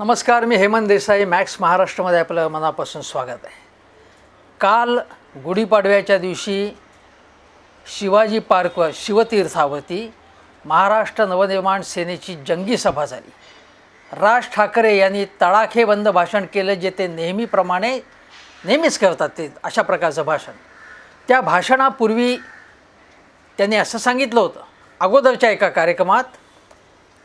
नमस्कार, मी हेमंत देसाई. मॅक्स महाराष्ट्रामध्ये आपलं मनापासून स्वागत आहे. काल गुढीपाडव्याच्या दिवशी शिवाजी पार्कवर शिवतीर्थावरती महाराष्ट्र नवनिर्माण सेनेची जंगी सभा झाली. राज ठाकरे यांनी तडाखेबंद भाषण केलं, जे ते नेहमीच करतात ते अशा प्रकारचं भाषण. त्या भाषणापूर्वी त्यांनी असं सांगितलं होतं अगोदरच्या एका कार्यक्रमात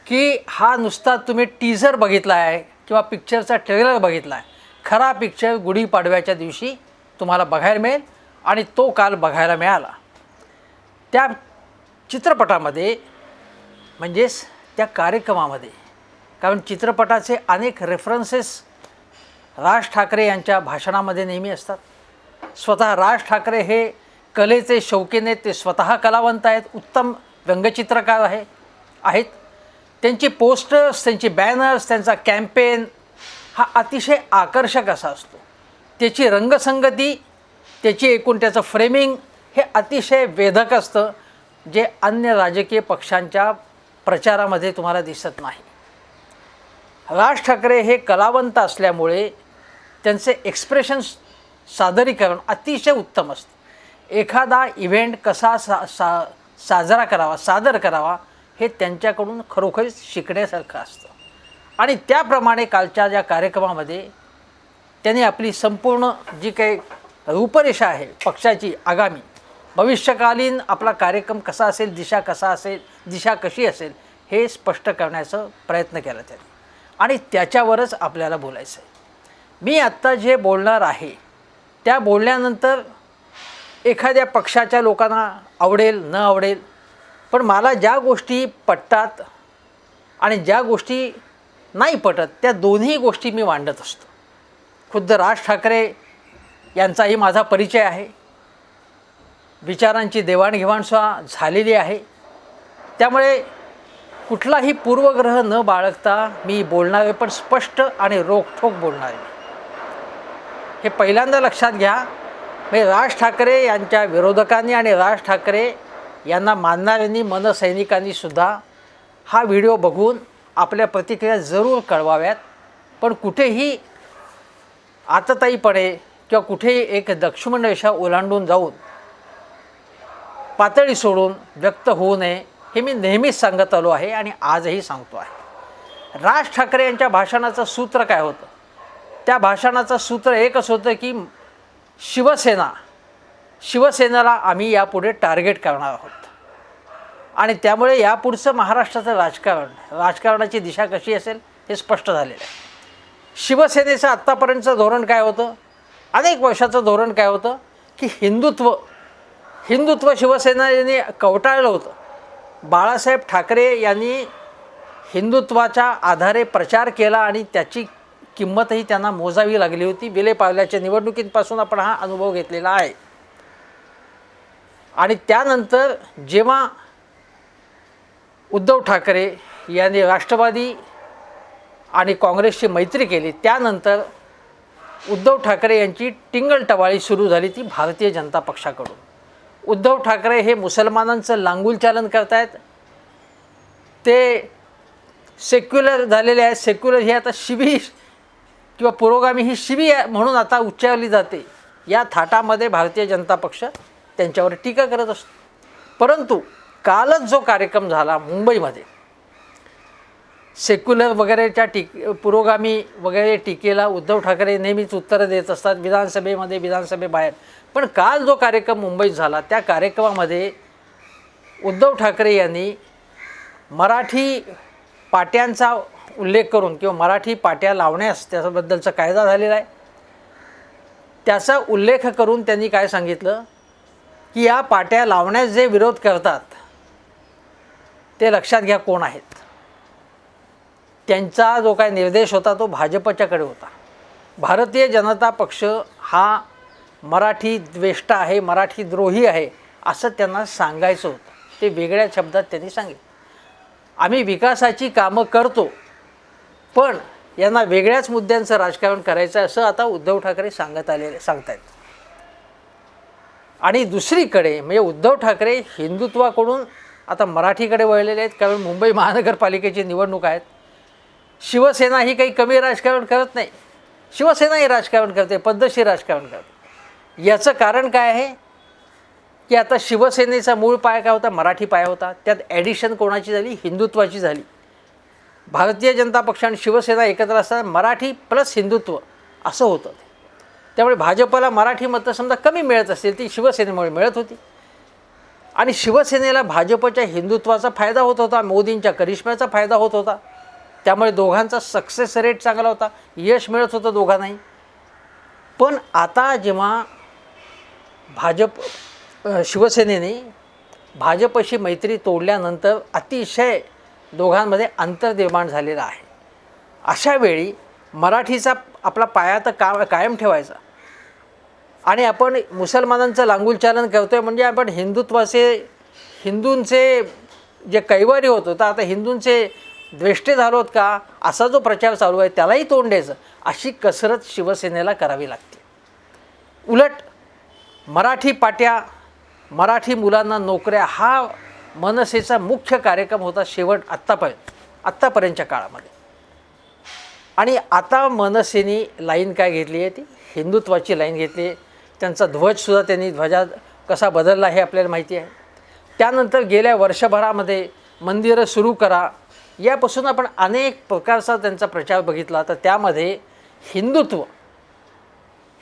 की हा नुसता तुम्ही टीझर बघितला आहे किंवा पिक्चरचा ट्रेलर बघितला आहे, खरा पिक्चर गुढीपाडव्याच्या दिवशी तुम्हाला बघायला मिळेल. आणि तो काल बघायला मिळाला. त्या चित्रपटामध्ये म्हणजेच त्या कार्यक्रमामध्ये, कारण चित्रपटाचे अनेक रेफरन्सेस राज ठाकरे यांच्या भाषणामध्ये नेहमी असतात. स्वतः राज ठाकरे हे कलेचे शौकीन आहेत, ते स्वतः कलावंत आहेत, उत्तम व्यंगचित्रकार आहेत. त्यांची पोस्टर्स, त्यांची बॅनर्स, त्यांचा कॅम्पेन हा अतिशय आकर्षक असा असतो. त्याची रंगसंगती, त्याचं फ्रेमिंग हे अतिशय वेधक असतं, जे अन्य राजकीय पक्षांच्या प्रचारामध्ये तुम्हाला दिसत नाही. राज ठाकरे हे कलावंत असल्यामुळे त्यांचे एक्सप्रेशन्स, सादरीकरण अतिशय उत्तम असतं. एखादा इव्हेंट कसा सादर करावा हे त्यांच्याकडून खरोखरीच शिकण्यासारखं असतं. आणि त्याप्रमाणे कालच्या ज्या कार्यक्रमामध्ये त्यांनी आपली संपूर्ण जी काही रूपरेषा आहे पक्षाची आगामी भविष्यकालीन आपला कार्यक्रम कसा असेल, दिशा कशी असेल हे स्पष्ट करण्याचा प्रयत्न केला त्यांनी. आणि त्याच्यावरच आपल्याला बोलायचं आहे. मी आत्ता जे बोलणार आहे त्या बोलल्यानंतर एखाद्या पक्षाच्या लोकांना आवडेल न आवडेल, पण मला ज्या गोष्टी पटतात आणि ज्या गोष्टी नाही पटत त्या दोन्ही गोष्टी मी मांडत असतो. खुद्द राज ठाकरे यांचाही माझा परिचय आहे, विचारांची देवाणघेवाणसुद्धा झालेली आहे. त्यामुळे कुठलाही पूर्वग्रह न बाळगता मी बोलणार आहे, पण स्पष्ट आणि रोखठोक बोलणार आहे. हे पहिल्यांदा लक्षात घ्या. म्हणजे राज ठाकरे यांच्या विरोधकांनी आणि राज ठाकरे यांना मानणाऱ्यांनी, मनसैनिकांनीसुद्धा हा व्हिडिओ बघून आपल्या प्रतिक्रिया जरूर कळवाव्यात. पण कुठेही आतताईपणे किंवा कुठेही एक लक्ष्मण रेषा ओलांडून जाऊन पातळी सोडून व्यक्त होऊ नये, हे मी नेहमीच सांगत आलो आहे आणि आजही सांगतो आहे. राज ठाकरे यांच्या भाषणाचं सूत्र काय होतं? त्या भाषणाचं सूत्र एकच होतं की शिवसेनेला आम्ही यापुढे टार्गेट करणार आहोत. आणि त्यामुळे यापुढचं महाराष्ट्राचं राजकारणाची दिशा कशी असेल हे स्पष्ट झालेलं आहे. शिवसेनेचं आत्तापर्यंतचं धोरण काय होतं? अनेक वर्षाचं धोरण काय होतं की हिंदुत्व शिवसेना यांनी कवटाळलं होतं. बाळासाहेब ठाकरे यांनी हिंदुत्वाच्या आधारे प्रचार केला आणि त्याची किंमतही त्यांना मोजावी लागली होती. विलेपार्ल्याच्या निवडणुकींपासून आपण हा अनुभव घेतलेला आहे. आणि त्यानंतर जेव्हा उद्धव ठाकरे यांनी राष्ट्रवादी आणि काँग्रेसची मैत्री केली, त्यानंतर उद्धव ठाकरे यांची टिंगलटवाळी सुरू झाली ती भारतीय जनता पक्षाकडून. उद्धव ठाकरे हे मुसलमानांचं लांगुलचालन करतायत, ते सेक्युलर झालेले आहेत. सेक्युलर ही आता शिवी किंवा पुरोगामी ही शिवी म्हणून आता उच्चारली जाते. या थाटामध्ये भारतीय जनता पक्ष त्यांच्यावर टीका करत असतो. परंतु कालच जो कार्यक्रम झाला मुंबईमध्ये, सेक्युलर वगैरेच्या पुरोगामी वगैरे टीकेला उद्धव ठाकरे नेहमीच उत्तरं देत असतात, विधानसभेमध्ये, विधानसभेबाहेर. पण काल जो कार्यक्रम मुंबईत झाला त्या कार्यक्रमामध्ये उद्धव ठाकरे यांनी मराठी पाट्यांचा उल्लेख करून किंवा मराठी पाट्या लावण्यास त्याच्याबद्दलचा कायदा झालेला आहे, त्याचा उल्लेख करून त्यांनी काय सांगितलं की या पाट्या लावण्यास जे विरोध करतात ते लक्षात घ्या कोण आहेत. त्यांचा जो काय निर्देश होता तो भाजपच्याकडे होता. भारतीय जनता पक्ष हा मराठी द्वेष्टा आहे, मराठी द्रोही आहे असं त्यांना सांगायचं होतं. ते वेगळ्या शब्दात त्यांनी सांगितलं. आम्ही विकासाची कामं करतो, पण यांना वेगळ्याच मुद्द्यांचं राजकारण करायचं आहे असं आता उद्धव ठाकरे सांगतायत. आणि दुसरीकडे म्हणजे उद्धव ठाकरे हिंदुत्वाकडून आता मराठीकडे वळलेले आहेत, कारण मुंबई महानगरपालिकेची निवडणूक आहेत. शिवसेना ही काही कमी राजकारण करत नाही, शिवसेनाही राजकारण करते, पद्धतशीर राजकारण करते. याचं कारण काय आहे की आता शिवसेनेचा मूळ पाया काय होता? मराठी पाया होता. त्यात ॲडिशन कोणाची झाली? हिंदुत्वाची झाली. भारतीय जनता पक्ष आणि शिवसेना एकत्र असताना मराठी प्लस हिंदुत्व असं होतं. त्यामुळे भाजपला मराठी मतं समजा कमी मिळत असतील, ती शिवसेनेमुळे मिळत होती. आणि शिवसेनेला भाजपच्या हिंदुत्वाचा फायदा होत होता, मोदींच्या करिश्म्याचा फायदा होत होता. त्यामुळे दोघांचा सक्सेस रेट चांगला होता, यश मिळत होतं दोघांनाही. पण आता जेव्हा शिवसेनेने भाजपशी मैत्री तोडल्यानंतर अतिशय दोघांमध्ये अंतर निर्माण झालेलं आहे. अशा वेळी मराठीचा आपला पाया तर कायम ठेवायचा आणि आपण मुसलमानांचं लांगुलचालन करतो आहे म्हणजे आपण हिंदूंचे जे कैवारी होत होतं आता हिंदूंचे द्वेष्टे झालोत का, असा जो प्रचार चालू आहे त्यालाही तोंड द्यायचं, अशी कसरत शिवसेनेला करावी लागते. उलट मराठी पाट्या, मराठी मुलांना नोकऱ्या हा मनसेचा मुख्य कार्यक्रम होता आत्तापर्यंतच्या काळामध्ये. आणि आता मनसेने लाईन काय घेतली आहे? ती हिंदुत्वाची लाईन घेतली आहे. त्यांचा ध्वजसुद्धा त्यांनी कसा बदलला हे आपल्याला माहिती आहे. त्यानंतर गेल्या वर्षभरामध्ये मंदिरं सुरू करा यापासून आपण अनेक प्रकारचा त्यांचा प्रचार बघितला. तर त्यामध्ये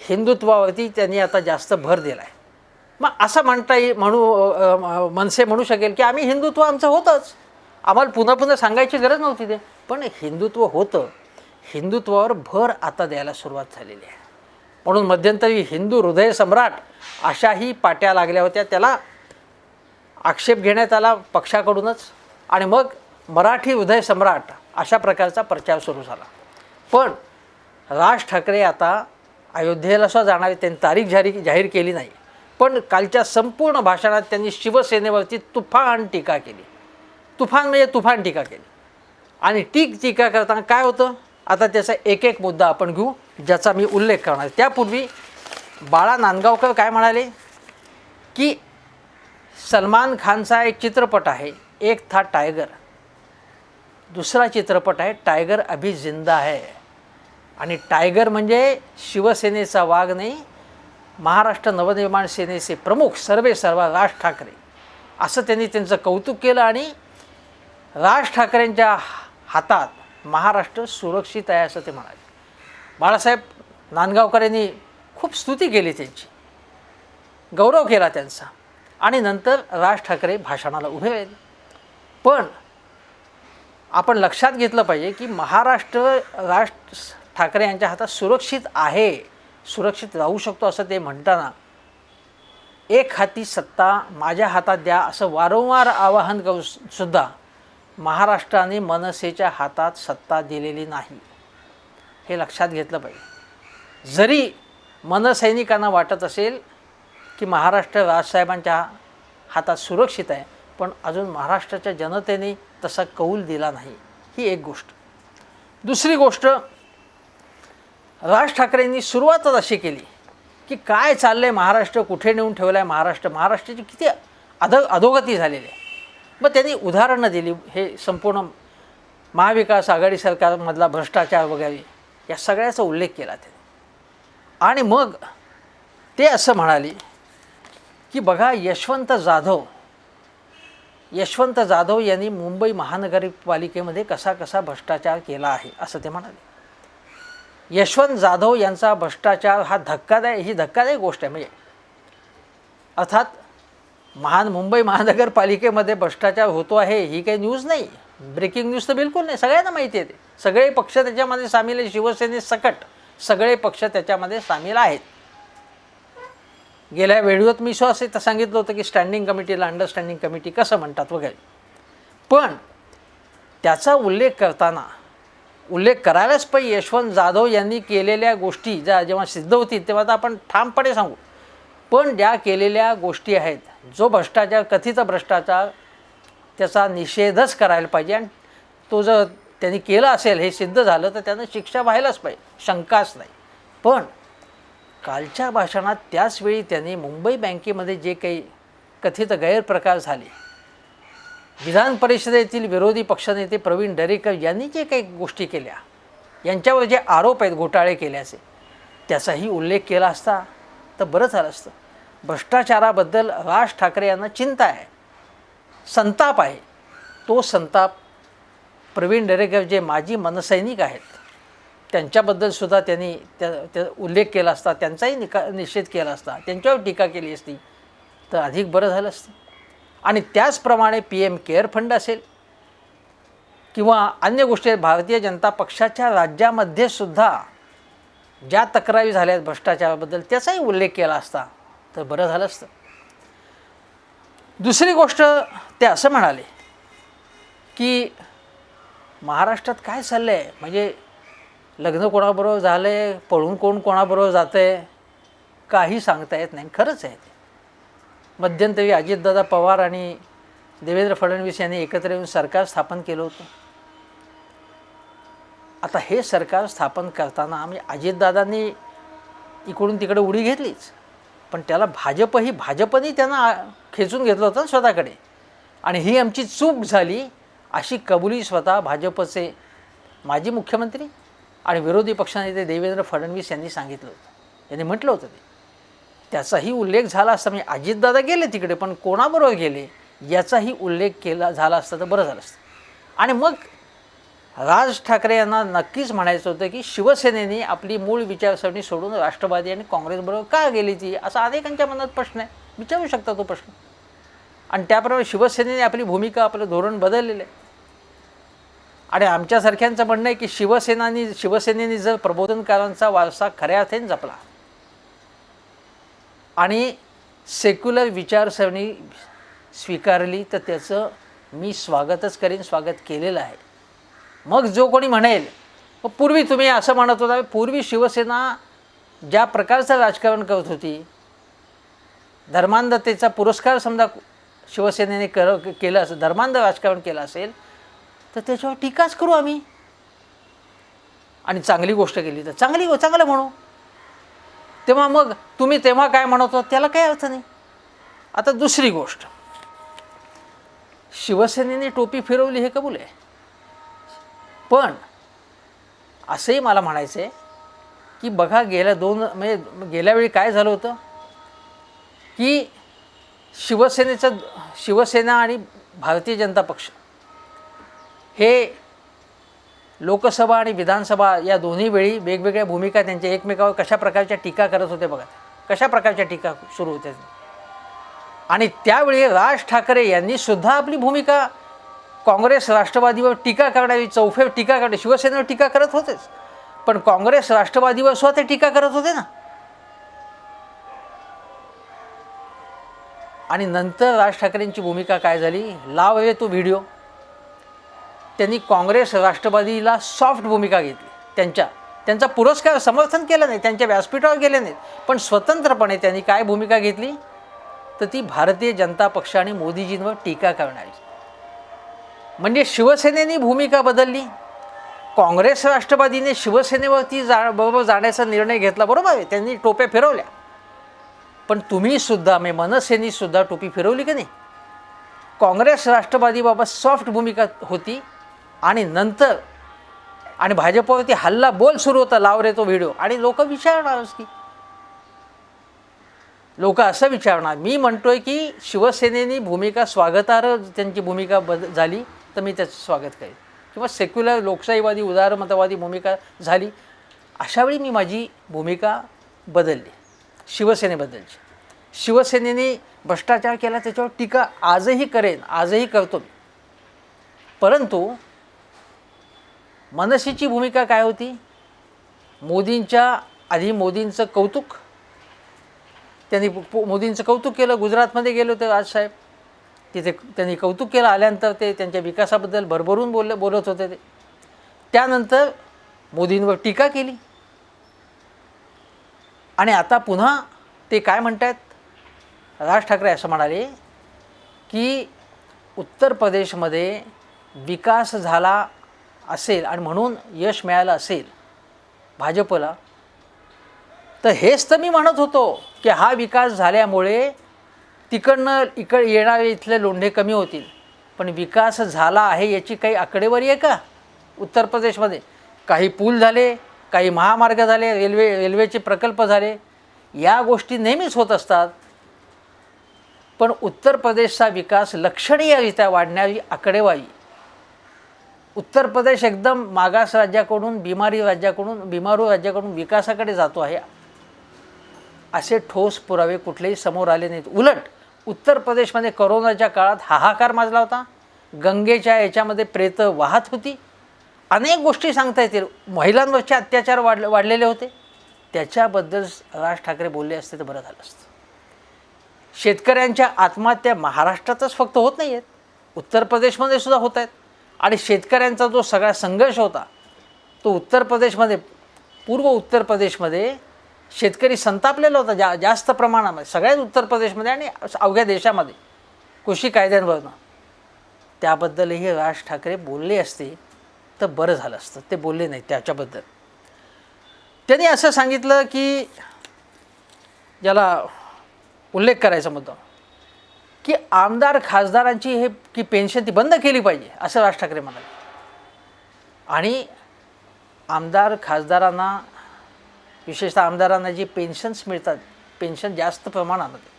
हिंदुत्वावरती त्यांनी आता जास्त भर दिला आहे. मग असं मनसे म्हणू शकेल की आम्ही हिंदुत्व आमचं होतंच, आम्हाला पुन्हा पुन्हा सांगायची गरज नव्हती ते. पण हिंदुत्व होतं, हिंदुत्वावर भर आता द्यायला सुरुवात झालेली आहे. म्हणून मध्यंतरी हिंदू हृदय सम्राट अशाही पाट्या लागल्या होत्या, त्याला आक्षेप घेण्यात आला पक्षाकडूनच. आणि मग मराठी हृदय सम्राट अशा प्रकारचा प्रचार सुरू झाला. पण राज ठाकरे आता अयोध्येला सुद्धा जाणार आहेत. त्यांनी तारीख जाहीर केली नाही, पण कालच्या संपूर्ण भाषणात त्यांनी शिवसेनेवरती तुफान टीका केली. तुफान टीका केली. आणि टीका करताना काय होतं, आता त्याचा एक एक मुद्दा आपण घेऊ ज्याचा मी उल्लेख करणार. त्यापूर्वी बाळा नांदगावकर काय म्हणाले की सलमान खानचा एक चित्रपट आहे, एक था टायगर, दुसरा चित्रपट आहे टायगर अभी जिंदा है. आणि टायगर म्हणजे शिवसेनेचा वाघ नाही, महाराष्ट्र नवनिर्माण सेनेचे प्रमुख सर्वेसर्वा राज ठाकरे, असं त्यांनी त्यांचं कौतुक केलं. आणि राज ठाकरेंच्या हातात महाराष्ट्र सुरक्षित आहे असं ते म्हणाले. बाळासाहेब नांदगावकर यांनी खूप स्तुती केली, त्यांची गौरव केला त्यांचा. आणि नंतर राज ठाकरे भाषणाला उभे राहिले. पण आपण लक्षात घेतलं पाहिजे की महाराष्ट्र राज ठाकरे यांच्या हातात सुरक्षित आहे, सुरक्षित राहू शकतो असं ते म्हणताना एक हाती सत्ता माझ्या हातात द्या असं वारंवार आवाहन करून सुद्धा महाराष्ट्राने मनसेच्या हातात सत्ता दिलेली नाही, हे लक्षात घेतलं पाहिजे. जरी मनसैनिकांना वाटत असेल की महाराष्ट्र राजसाहेबांच्या हातात सुरक्षित आहे, पण अजून महाराष्ट्राच्या जनतेने तसा कौल दिला नाही, ही एक गोष्ट. दुसरी गोष्ट, राज ठाकरेंनी सुरुवातच अशी केली की काय चाललं आहे महाराष्ट्र, कुठे नेऊन ठेवला आहे महाराष्ट्राची किती अधोगती झालेली आहे. मग त्यांनी उदाहरणं दिली, हे संपूर्ण महाविकास आघाडी सरकारमधला भ्रष्टाचार वगैरे या सगळ्याचा उल्लेख केला त्यांनी. आणि मग ते असं म्हणाले की बघा यशवंत जाधव यांनी मुंबई महानगरपालिकेमध्ये कसा भ्रष्टाचार केला आहे असं ते म्हणाले. यशवंत जाधव यांचा भ्रष्टाचार हा धक्कादायक गोष्ट आहे. म्हणजे अर्थात मुंबई महानगरपालिकेमध्ये भ्रष्टाचार होतो आहे ही काही न्यूज नाही, ब्रेकिंग न्यूज तर बिलकुल नाही, सगळ्यांना माहिती आहे. ते सगळे पक्ष त्याच्यामध्ये सामील आहे, शिवसेनेसकट सगळे पक्ष त्याच्यामध्ये सामील आहेत. गेल्या व्हिडिओत मी असं सांगितलं होतं की स्टँडिंग कमिटीला अंडरस्टँडिंग कमिटी कसं म्हणतात वगैरे. पण त्याचा उल्लेख करायलाच पाहिजे. यशवंत जाधव यांनी केलेल्या गोष्टी जेव्हा सिद्ध होतील तेव्हा तर आपण ठामपणे सांगू. पण ज्या केलेल्या गोष्टी आहेत, जो भ्रष्टाचार, कथित भ्रष्टाचार, त्याचा निषेधच करायला पाहिजे. आणि तो जर त्यांनी केलं असेल, हे सिद्ध झालं तर त्यांना शिक्षा व्हायलाच पाहिजे, शंकाच नाही. पण कालच्या भाषणात त्याचवेळी त्यांनी मुंबई बँकेमध्ये जे काही कथित गैरप्रकार झाले, विधान परिषदेतील विरोधी पक्षनेते प्रवीण दरेकर यांनी जे काही गोष्टी केल्या, यांच्यावर जे आरोप आहेत घोटाळे केल्याचे, त्याचाही उल्लेख केला असता तर बरं झालं असतं. भ्रष्टाचाराबद्दल राज ठाकरे यांना चिंता आहे, संताप आहे. तो संताप प्रवीण दरेकर जे माजी मनसैनिक आहेत त्यांच्याबद्दल सुद्धा त्यांनी त्या उल्लेख केला असता, त्यांचाही निषेध केला असता, त्यांच्यावर टीका केली असती तर अधिक बरं झालं असतं. आणि त्याचप्रमाणे PM केअर फंड असेल किंवा अन्य गोष्टी, भारतीय जनता पक्षाच्या राज्यामध्ये सुद्धा ज्या तक्रारी झाल्या आहेत भ्रष्टाचाराबद्दल त्याचाही उल्लेख केला असता तर बरं झालं असतं. दुसरी गोष्ट ते असं म्हणाले की महाराष्ट्रात काय चाललं आहे, म्हणजे लग्न कोणाबरोबर झालं आहे, पळून कोणाबरोबर जातं आहे, काही सांगता येत नाही. खरंच आहे ते. मध्यंतरी अजितदादा पवार आणि देवेंद्र फडणवीस यांनी एकत्र येऊन सरकार स्थापन केलं होतं. आता हे सरकार स्थापन करताना म्हणजे अजितदादांनी इकडून तिकडे उडी घेतलीच, पण त्याला भाजपने त्यांना खेचून घेतलं होतं स्वतःकडे, आणि ही आमची चूक झाली अशी कबुली स्वतः भाजपचे माजी मुख्यमंत्री आणि विरोधी पक्षनेते देवेंद्र फडणवीस यांनी सांगितलं होतं, यांनी म्हटलं होतं ते. त्याचाही उल्लेख झाला असता, म्हणजे अजितदादा गेले तिकडे पण कोणाबरोबर गेले याचाही उल्लेख झाला असता तर बरं झालं असतं. आणि मग राज ठाकरे यांना नक्कीच म्हणायचं होतं की शिवसेनेने आपली मूळ विचारसरणी सोडून राष्ट्रवादी आणि काँग्रेसबरोबर का गेली ती, असा अनेकांच्या मनात प्रश्न आहे. विचारू शकता तो प्रश्न. आणि त्याप्रमाणे शिवसेनेने आपली भूमिका, आपलं धोरण बदललेलं आहे. आणि आमच्यासारख्यांचं म्हणणं आहे की शिवसेनेने जर प्रबोधनकारांचा वारसा खऱ्या अर्थाने जपला आणि सेक्युलर विचारसरणी स्वीकारली तर त्याचं मी स्वागतच करीन, स्वागत केलेलं आहे. मग जो कोणी म्हणेल पूर्वी तुम्ही असं म्हणत होता, पूर्वी शिवसेना ज्या प्रकारचं राजकारण करत होती, धर्मांधतेचा पुरस्कार समजा शिवसेनेने केलं असेल, धर्मांध राजकारण केलं असेल तर त्याच्यावर टीकाच करू आम्ही. आणि चांगली गोष्ट केली तर चांगलं म्हणू. तेव्हा मग तुम्ही तेव्हा काय म्हणत होता त्याला काही अर्थ नाही. आता दुसरी गोष्ट, शिवसेनेने टोपी फिरवली हे कबूल आहे, पण असंही मला म्हणायचं आहे की बघा गेल्या वेळी काय झालं होतं की शिवसेना आणि भारतीय जनता पक्ष हे लोकसभा आणि विधानसभा या दोन्ही वेळी वेगवेगळ्या भूमिका त्यांच्या एकमेकावर कशा प्रकारच्या टीका करत होते बघा, कशा प्रकारच्या टीका सुरू होत्या. आणि त्यावेळी राज ठाकरे यांनी सुद्धा आपली भूमिका काँग्रेस राष्ट्रवादीवर टीका करणारी, चौफेर टीका करणारी, शिवसेनेवर टीका करत होतेच, पण काँग्रेस राष्ट्रवादीवर स्वतः टीका करत होते ना. आणि नंतर राज ठाकरेंची भूमिका काय झाली, लाव रे तो व्हिडिओ. त्यांनी काँग्रेस राष्ट्रवादीला सॉफ्ट भूमिका घेतली, त्यांचा पुरस्कार समर्थन केलं नाही, त्यांच्या व्यासपीठावर गेले नाहीत, पण स्वतंत्रपणे त्यांनी काय भूमिका घेतली तर ती भारतीय जनता पक्ष आणि मोदीजींवर टीका करणारी. म्हणजे शिवसेनेने भूमिका बदलली, काँग्रेस राष्ट्रवादीने शिवसेनेवरती बरोबर जाण्याचा निर्णय घेतला. बरोबर आहे, त्यांनी टोप्या फिरवल्या, पण तुम्ही सुद्धा मनसेनी सुद्धा टोपी फिरवली की नाही. काँग्रेस राष्ट्रवादीबाबत सॉफ्ट भूमिका होती आणि नंतर भाजपवरती हल्ला बोल सुरू होता, लाव रे तो व्हिडिओ. आणि लोक विचारणारच की, लोक असं विचारणार. मी म्हणतोय की शिवसेनेनी भूमिका स्वागतार्ह त्यांची भूमिका झाली तर मी त्याचं स्वागत करेन, किंवा सेक्युलर लोकशाहीवादी उदारमतवादी भूमिका झाली, अशावेळी मी माझी भूमिका बदलली शिवसेनेबद्दलची. शिवसेनेने भ्रष्टाचार केला त्याच्यावर टीका आजही करेन, आजही करतो मी. परंतु मनसेची भूमिका काय होती, मोदींचं कौतुक, त्यांनी मोदींचं कौतुक केलं. गुजरातमध्ये गेलो होते राजसाहेब, तिथे त्यांनी कौतुक केलं. आल्यानंतर ते त्यांच्या विकासाबद्दल भरभरून बोलत होते ते. त्यानंतर मोदींवर टीका केली आणि आता पुन्हा ते काय म्हणतात, राज ठाकरे असं म्हणाले की उत्तर प्रदेशमध्ये विकास झाला असेल आणि म्हणून यश मिळालं असेल भाजपला, तर हेच तर मी म्हणत होतो की हा विकास झाल्यामुळे तिकडनं येणारे इथले लोंढे कमी होतील. पण विकास झाला आहे याची काही आकडेवारी आहे का? उत्तर प्रदेशमध्ये काही पूल झाले, काही महामार्ग झाले, रेल्वेचे प्रकल्प झाले, या गोष्टी नेहमीच होत असतात. पण उत्तर प्रदेशचा विकास लक्षणीयरित्या वाढणारी आकडेवारी, उत्तर प्रदेश एकदम मागास राज्याकडून, बिमारू राज्याकडून विकासाकडे जातो आहे, असे ठोस पुरावे कुठलेही समोर आले नाहीत. उलट उत्तर प्रदेशमध्ये कोरोनाच्या काळात हाहाकार माजला होता. गंगेच्या याच्यामध्ये प्रेत वाहत होती. अनेक गोष्टी सांगता येतील. महिलांवरचे अत्याचार वाढलेले होते. त्याच्याबद्दल राज ठाकरे बोलले असते तर बरं झालं असतं. शेतकऱ्यांच्या आत्महत्या महाराष्ट्रातच फक्त होत नाही आहेत, उत्तर प्रदेशमध्ये सुद्धा होत आहेत. आणि शेतकऱ्यांचा जो सगळा संघर्ष होता तो उत्तर प्रदेशमध्ये, पूर्व उत्तर प्रदेशमध्ये शेतकरी संतापलेला होता जास्त प्रमाणामध्ये, सगळ्याच उत्तर प्रदेशमध्ये आणि अवघ्या देशामध्ये कृषी कायद्यांवरनं. त्याबद्दलही राज ठाकरे बोलले असते तर बरं झालं असतं. ते बोलले नाही. त्याच्याबद्दल त्यांनी असं सांगितलं की ज्याला उल्लेख करायचा मुद्दा की आमदार खासदारांची की पेन्शन ती बंद केली पाहिजे असं राज ठाकरे म्हणाले. आणि आमदार खासदारांना, विशेषतः आमदारांना जी पेन्शन्स मिळतात, पेन्शन जास्त प्रमाणामध्ये,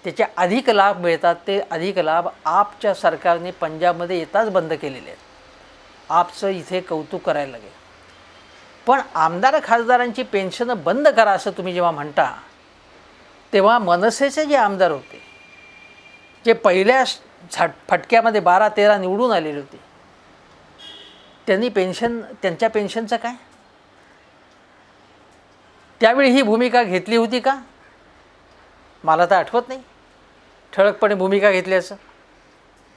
त्याचे अधिक लाभ मिळतात. ते अधिक लाभ आपच्या सरकारने पंजाबमध्ये येताच बंद केलेले आहेत. आपचं इथे कौतुक करायला लागेल. पण आमदार खासदारांची पेन्शन बंद करा असं तुम्ही जेव्हा म्हणता, तेव्हा मनसेचे जे आमदार होते, जे पहिल्या फटक्यामध्ये 12-13 निवडून आलेले होते, त्यांच्या पेन्शनचं काय? त्यावेळी ही भूमिका घेतली होती का? मला तर आठवत नाही ठळकपणे भूमिका घेतल्याचं.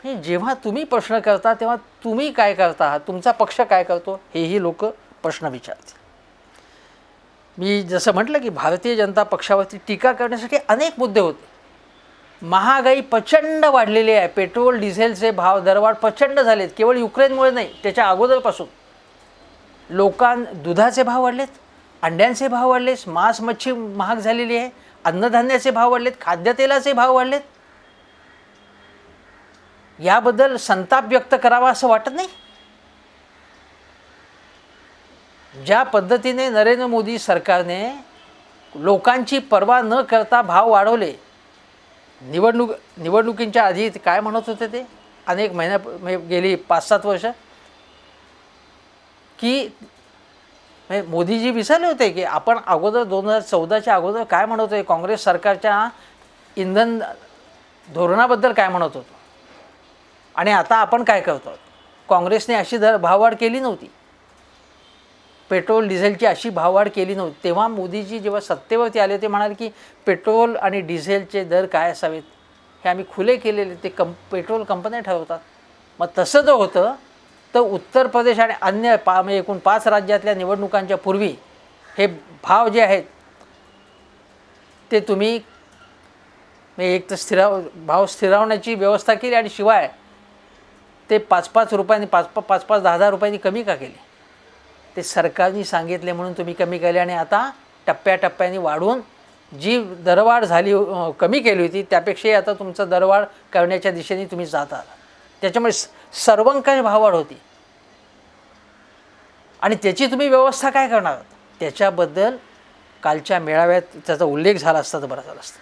हे जेव्हा तुम्ही प्रश्न करता तेव्हा तुम्ही काय करता आहात, तुमचा पक्ष काय करतो, हेही लोक प्रश्न विचारतील. मी जसं म्हटलं की भारतीय जनता पक्षावरती टीका करण्यासाठी अनेक मुद्दे होते. महागाई प्रचंड वाढलेली आहे. पेट्रोल डिझेलचे दरवाढ प्रचंड झालेत. केवळ युक्रेनमुळे नाही, त्याच्या अगोदरपासून दुधाचे भाव वाढलेत, अंड्यांचे भाव वाढलेत, मांस मच्छी महाग झालेली आहे, अन्नधान्याचे भाव वाढलेत, खाद्यतेलाचे भाव वाढलेत. याबद्दल संताप व्यक्त करावा असं वाटत नाही? ज्या पद्धतीने नरेंद्र मोदी सरकारने लोकांची पर्वा न करता भाव वाढवले, निवडणुकींच्या आधी काय म्हणत होते ते अनेक गेली 5-7 वर्ष की मोदीजी विसरले होते की आपण अगोदर 2014च्या अगोदर काय म्हणत होते, काँग्रेस सरकारच्या इंधन धोरणाबद्दल काय म्हणत होतो आणि आता आपण काय करतो. काँग्रेसने अशी भाववाढ केली नव्हती, पेट्रोल डिझेलची अशी भाववाढ केली नव्हती. तेव्हा मोदीजी जेव्हा सत्तेवरती आले ते म्हणाले की पेट्रोल आणि डिझेलचे दर काय असावेत हे आम्ही खुले केलेले, ते पेट्रोल कंपन्या ठरवतात. मग तसं जर होतं तर उत्तर प्रदेश आणि अन्य एकूण 5 राज्यातल्या निवडणुकांच्या पूर्वी हे भाव जे आहेत ते तुम्ही एक तर भाव स्थिरावण्याची व्यवस्था केली आणि शिवाय ते 5-5 रुपयांनी 5-10 रुपयांनी कमी का केले? ते सरकारने सांगितले म्हणून तुम्ही कमी केले आणि आता टप्प्याटप्प्याने वाढवून जी दरवाढ झाली, कमी केली होती त्यापेक्षाही आता तुमचं दरवाढ करण्याच्या दिशेने तुम्ही जात आहात. त्याच्यामुळे सर्वंकष भाववाढ होती आणि त्याची तुम्ही व्यवस्था काय करणार त्याच्याबद्दल कालच्या मेळाव्यात त्याचा उल्लेख झाला असता तर बरं झालं असतं.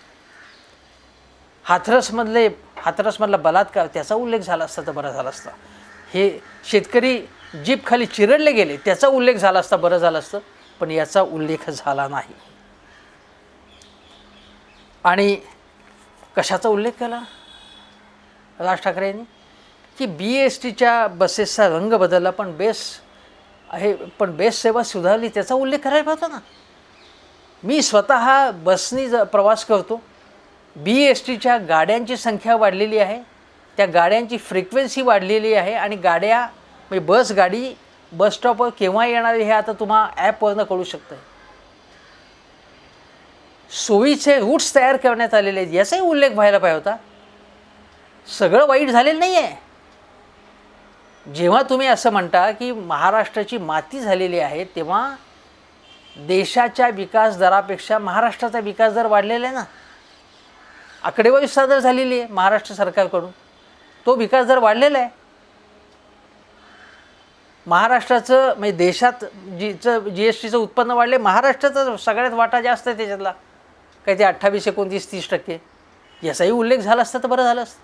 हाथरसमधला बलात्कार त्याचा उल्लेख झाला असता तर बरं झालं असतं. हे शेतकरी जीप खाली चिरडले गेले त्याचा उल्लेख झाला असता बरं झालं असतं, पण याचा उल्लेख झाला नाही. आणि कशाचा उल्लेख केला राज ठाकरे यांनी की BSTच्या बसेसचा रंग बदलला पण बेस सेवा सुधारली, त्याचा उल्लेख करायला पाहतो ना. मी स्वतः बसनी प्रवास करतो. BSTच्या गाड्यांची संख्या वाढलेली आहे, त्या गाड्यांची फ्रिक्वेन्सी वाढलेली आहे आणि गाड्या गाडी बस स्टॉपवर केव्हा येणार हे आता तुम्हा ॲपवरनं कळू शकतं. सोयीचे रूट्स तयार करण्यात आलेले आहेत, याचाही उल्लेख व्हायला पाहिजे होता. सगळं वाईट झालेलं नाही आहे. जेव्हा तुम्ही असं म्हणता की महाराष्ट्राची माती झालेली आहे तेव्हा देशाच्या विकास दरापेक्षा महाराष्ट्राचा विकास दर वाढलेला आहे ना. आकडेवारी सादर झालेली आहे महाराष्ट्र सरकारकडून. तो विकास दर वाढलेला आहे. महाराष्ट्राचं म्हणजे देशात जीचं GSTचं उत्पन्न वाढले, महाराष्ट्राचा सगळ्यात वाटा जास्त आहे त्याच्यातला, काही ते 28, 29, 30%. याचाही उल्लेख झाला असता तर बरं झालं असतं.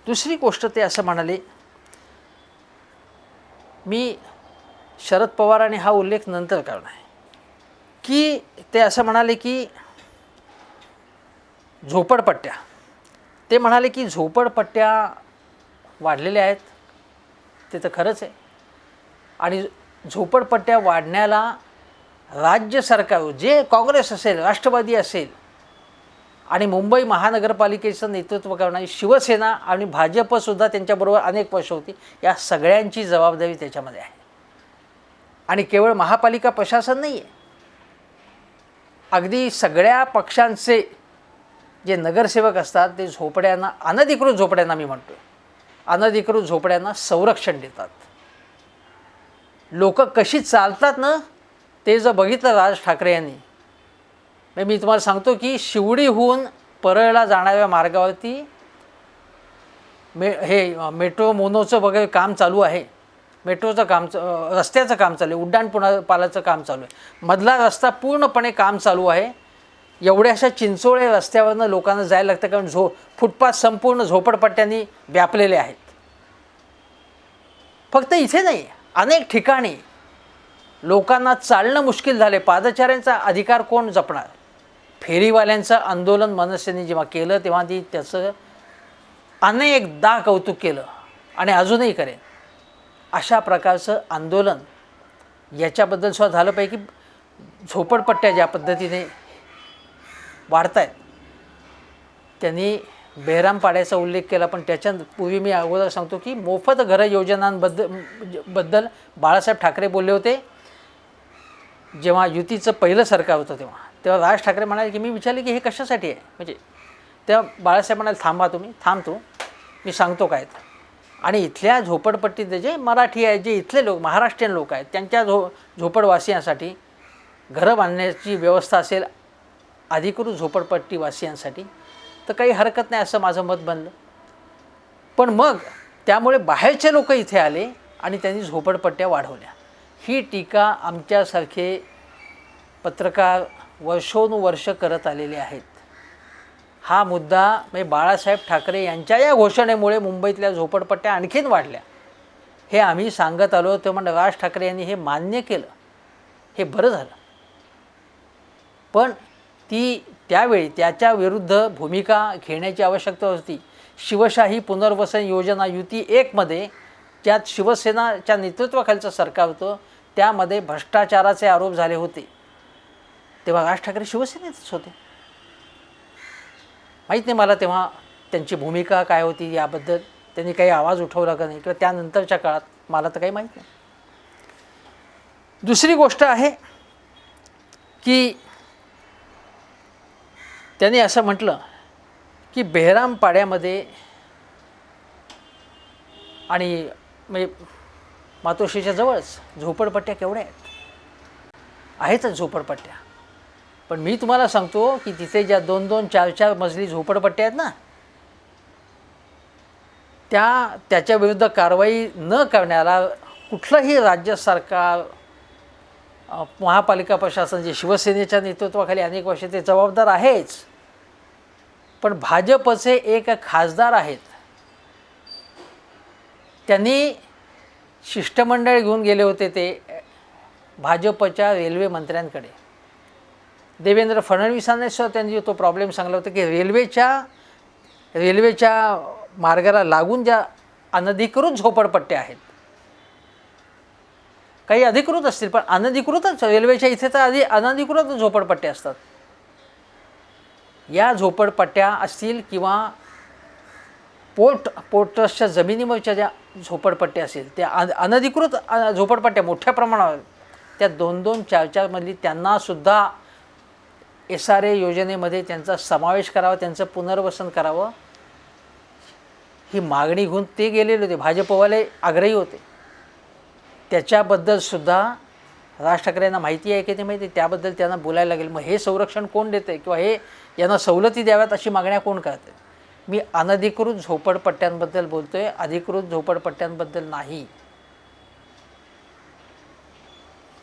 दुसरी गोष्ट ते असं म्हणाले, मी शरद पवारांनी हा उल्लेख नंतर करणार आहे, की ते असं म्हणाले की झोपडपट्ट्या, ते म्हणाले की झोपडपट्ट्या वाढलेल्या आहेत. ते तर खरंच आहे. आणि झोपडपट्ट्या वाढण्याला राज्य सरकार, जे काँग्रेस असेल, राष्ट्रवादी असेल आणि मुंबई महानगरपालिकेचं नेतृत्व करणारी शिवसेना आणि भाजपसुद्धा त्यांच्याबरोबर अनेक वर्ष होती, या सगळ्यांची जबाबदारी त्याच्यामध्ये आहे. आणि केवळ महापालिका प्रशासन नाही आहे, अगदी सगळ्या पक्षांचे जे नगरसेवक असतात ते झोपड्यांना, अनधिकृत झोपड्यांना, मी म्हणतो अनधिकृत झोपड्यांना संरक्षण देतात. लोक कशी चालतात ना, ते जर बघितलं राज ठाकरे यांनी, मी तुम्हाला सांगतो की शिवडीहून परळला जाणाऱ्या मार्गावरती हे मेट्रो मोनोचं वगैरे काम चालू आहे, मेट्रोचं काम, रस्त्याचं काम चालू आहे, उड्डाणपुलाचं काम चालू आहे, मधला रस्ता पूर्णपणे काम चालू आहे. एवढ्याशा चिंचोळे रस्त्यावरनं लोकांना जायला लागतं, कारण फुटपाथ संपूर्ण झोपडपट्ट्यांनी व्यापलेले आहेत. फक्त इथे नाही, अनेक ठिकाणी लोकांना चालणं मुश्किल झाले. पादचाऱ्यांचा अधिकार कोण जपणार? फेरीवाल्यांचं आंदोलन मनसेने जेव्हा केलं तेव्हा ती त्याचं अनेकदा कौतुक केलं आणि अजूनही करेन. अशा प्रकारचं आंदोलन याच्याबद्दल सुद्धा झालं पाहिजे की झोपडपट्ट्या ज्या पद्धतीने वाढत आहेत. त्यांनी बेहरामपाड्याचा उल्लेख केला, पण त्याच्यापूर्वी मी अगोदर सांगतो की मोफत घरं योजनांबद्दल बाळासाहेब ठाकरे बोलले होते जेव्हा युतीचं पहिलं सरकार होतं तेव्हा राज ठाकरे म्हणाले की, मी विचारले की हे कशासाठी आहे, म्हणजे तेव्हा बाळासाहेब म्हणाले थांबा तुम्ही, थांबतो मी सांगतो काय. आणि इथल्या झोपडपट्टीत जे मराठी आहेत, जे इथले लोक महाराष्ट्रीयन लोक आहेत, त्यांच्या झोपडवासियांसाठी घरं बांधण्याची व्यवस्था असेल अधिकृत झोपडपट्टीवासियांसाठी, तर काही हरकत नाही असं माझं मत बनलं. पण मग त्यामुळे बाहेरचे लोक इथे आले आणि त्यांनी झोपडपट्ट्या वाढवल्या. ही टीका आमच्यासारखे पत्रकार वर्षोनुवर्ष करत आलेले आहेत. हा मुद्दा म्हणजे बाळासाहेब ठाकरे यांच्या या घोषणेमुळे मुंबईतल्या झोपडपट्ट्या आणखीन वाढल्या, हे आम्ही सांगत आलो. ते म्हणजे राज ठाकरे यांनी हे मान्य केलं, हे बरं झालं. पण त्यावेळी त्याच्या विरुद्ध भूमिका घेण्याची आवश्यकता होती. शिवशाही पुनर्वसन योजना युती 1मध्ये, ज्यात शिवसेनाच्या नेतृत्वाखालचं सरकार होतं, त्यामध्ये भ्रष्टाचाराचे आरोप झाले होते. तेव्हा राज ठाकरे शिवसेनेतच होते. माहीत नाही मला तेव्हा त्यांची भूमिका काय होती याबद्दल, त्यांनी काही आवाज उठवला का नाही, किंवा त्यानंतरच्या काळात मला तर काही माहीत नाही. दुसरी गोष्ट आहे की त्यांनी असं म्हटलं की बेहरामपाड्यामध्ये आणि म्हणजे मातोश्रीच्या जवळच झोपडपट्ट्या केवढ्या आहेतच झोपडपट्ट्या. पण मी तुम्हाला सांगतो की तिथे ज्या 2-2, 4-4 मजली झोपडपट्ट्या आहेत ना, त्याच्या विरुद्ध कारवाई न करण्याला कुठलंही राज्य सरकार, महापालिका प्रशासन, जे शिवसेनेच्या नेतृत्वाखाली अनेक वर्ष ते जबाबदार आहेच. पण भाजपचे एक खासदार आहेत, त्यांनी शिष्टमंडळ घेऊन गेले होते ते भाजपच्या रेल्वे मंत्र्यांकडे. देवेंद्र फडणवीसांनी सुद्धा त्यांनी तो प्रॉब्लेम सांगला होता की रेल्वेच्या मार्गाला लागून ज्या अनधिकृत झोपडपट्ट्या आहेत, काही अधिकृत असतील पण अनधिकृतच, रेल्वेच्या इथे तर आधी अनधिकृत झोपडपट्ट्या असतात. या झोपडपट्ट्या असतील किंवा पोर्ट ट्रस्टच्या जमिनीवरच्या ज्या झोपडपट्ट्या असतील, त्या अनधिकृत झोपडपट्ट्या मोठ्या प्रमाणावर, त्या 2-2, 4-4 मधली, त्यांनासुद्धा SRA योजनेमध्ये त्यांचा समावेश करावा, त्यांचं पुनर्वसन करावं, ही मागणी घेऊन ते गेलेले होते. भाजपवाले आग्रही होते. त्याच्याबद्दलसुद्धा राज ठाकरेंना माहिती आहे की ते माहिती, त्याबद्दल त्यांना बोलायला लागेल. मग हे संरक्षण कोण देतं आहे किंवा हे यांना सवलती द्याव्यात अशी मागण्या कोण करते? मी अनधिकृत झोपडपट्ट्यांबद्दल बोलतो आहे, अधिकृत झोपडपट्ट्यांबद्दल नाही.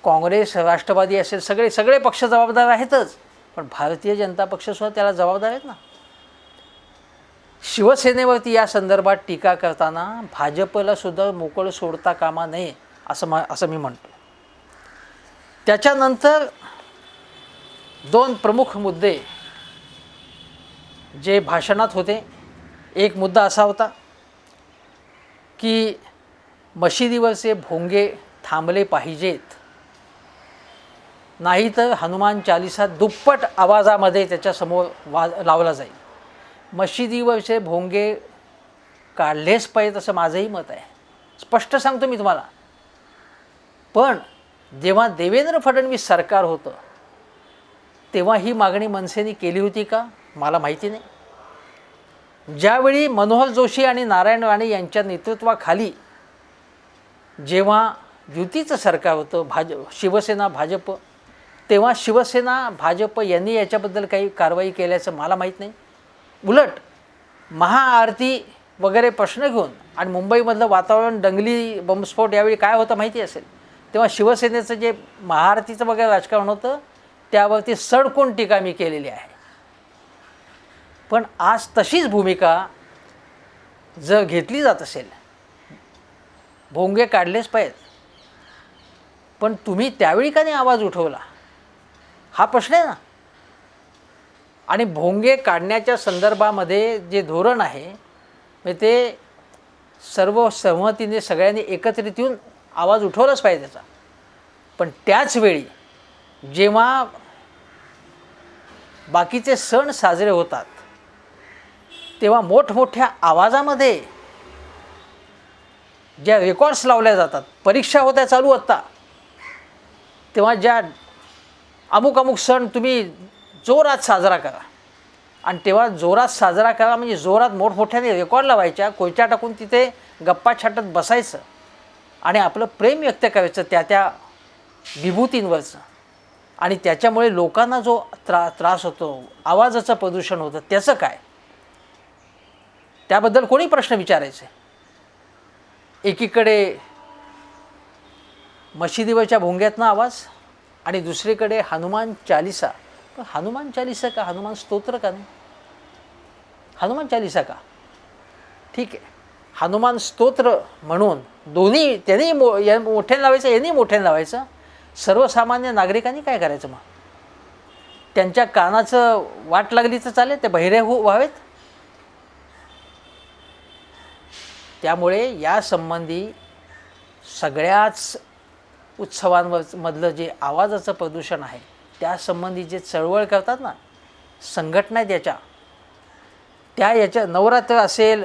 काँग्रेस, राष्ट्रवादी असेल, सगळे सगळे पक्ष जबाबदार आहेतच, पण भारतीय जनता पक्षसुद्धा त्याला जबाबदार आहेत ना. शिवसेनेवरती या संदर्भात टीका करताना भाजपला सुद्धा मोकळं सोडता कामा नये असं मी म्हणतो. त्याच्यानंतर दोन प्रमुख मुद्दे जे भाषणात होते. एक मुद्दा असा होता की मशिदीवरचे भोंगे थांबले पाहिजेत, नाहीतर हनुमान चालिसा दुप्पट आवाजामध्ये त्याच्यासमोर लावला जाईल. मशिदीवरचे भोंगे काढलेच पाहिजेत असं माझंही मत आहे, स्पष्ट सांगतो मी तुम्हाला. पण जेव्हा देवेंद्र फडणवीस सरकार होतं तेव्हा ही मागणी मनसेने केली होती का? मला माहिती नाही. ज्यावेळी मनोहर जोशी आणि नारायण राणे यांच्या नेतृत्वाखाली जेव्हा युतीचं सरकार होतं, शिवसेना भाजप, तेव्हा शिवसेना भाजप यांनी याच्याबद्दल काही कारवाई केल्याचं मला माहीत नाही. उलट महाआरती वगैरे प्रश्न घेऊन आणि मुंबईमधलं वातावरण, दंगली, बॉम्बस्फोट यावेळी काय होतं माहिती असेल, तेव्हा शिवसेनेचं जे महाआरतीचं वगैरे राजकारण होतं त्यावरती सडकून टीका मी केलेली आहे. पण आज तशीच भूमिका जर घेतली जात असेल, भोंगे काढलेच पाहिजेत, पण तुम्ही त्यावेळी का नाही आवाज उठवला हा प्रश्न आहे ना. आणि भोंगे काढण्याच्या संदर्भामध्ये जे धोरण आहे म्हणजे ते सर्व सहमतीने सगळ्यांनी एकत्रित येऊन आवाज उठवलाच पाहिजे त्याचा. पण त्याचवेळी जेव्हा बाकीचे सण साजरे होतात तेव्हा मोठमोठ्या आवाजामध्ये ज्या रेकॉर्ड्स लावल्या जातात, परीक्षा होत्या चालू आत्ता, तेव्हा ज्या अमुक अमुक सण तुम्ही जोरात साजरा करा, आणि तेव्हा जोरात साजरा करा म्हणजे जोरात मोठमोठ्याने रेकॉर्ड लावायच्या, कोयत्या टाकून तिथे गप्पा छाटत बसायचं आणि आपलं प्रेम व्यक्त करायचं त्या विभूतींवरचं. आणि त्याच्यामुळे लोकांना जो त्रास होतो, आवाजाचं प्रदूषण होतं, त्याचं काय? त्याबद्दल कोणी प्रश्न विचारायचे? एकीकडे मशिदीवरच्या भोंग्यातनं आवाज आणि दुसरीकडे हनुमान चालिसा. पण हनुमान चालिसा का? हनुमान स्तोत्र का नाही? हनुमान चालिसा का? ठीक आहे, हनुमान स्तोत्र म्हणून दोन्ही त्यांनी मोठ्याने लावायचं, यांनी मोठ्याने लावायचं. सर्वसामान्य नागरिकांनी काय करायचं? मग त्यांच्या कानाचं वाट लागली तर चालेल, ते बहिरे व्हावेत. त्यामुळे यासंबंधी सगळ्याच उत्सवांमधलं जे आवाजाचं प्रदूषण आहे त्यासंबंधी जे चळवळ करतात ना संघटना आहेत याच्या नवरात्र असेल,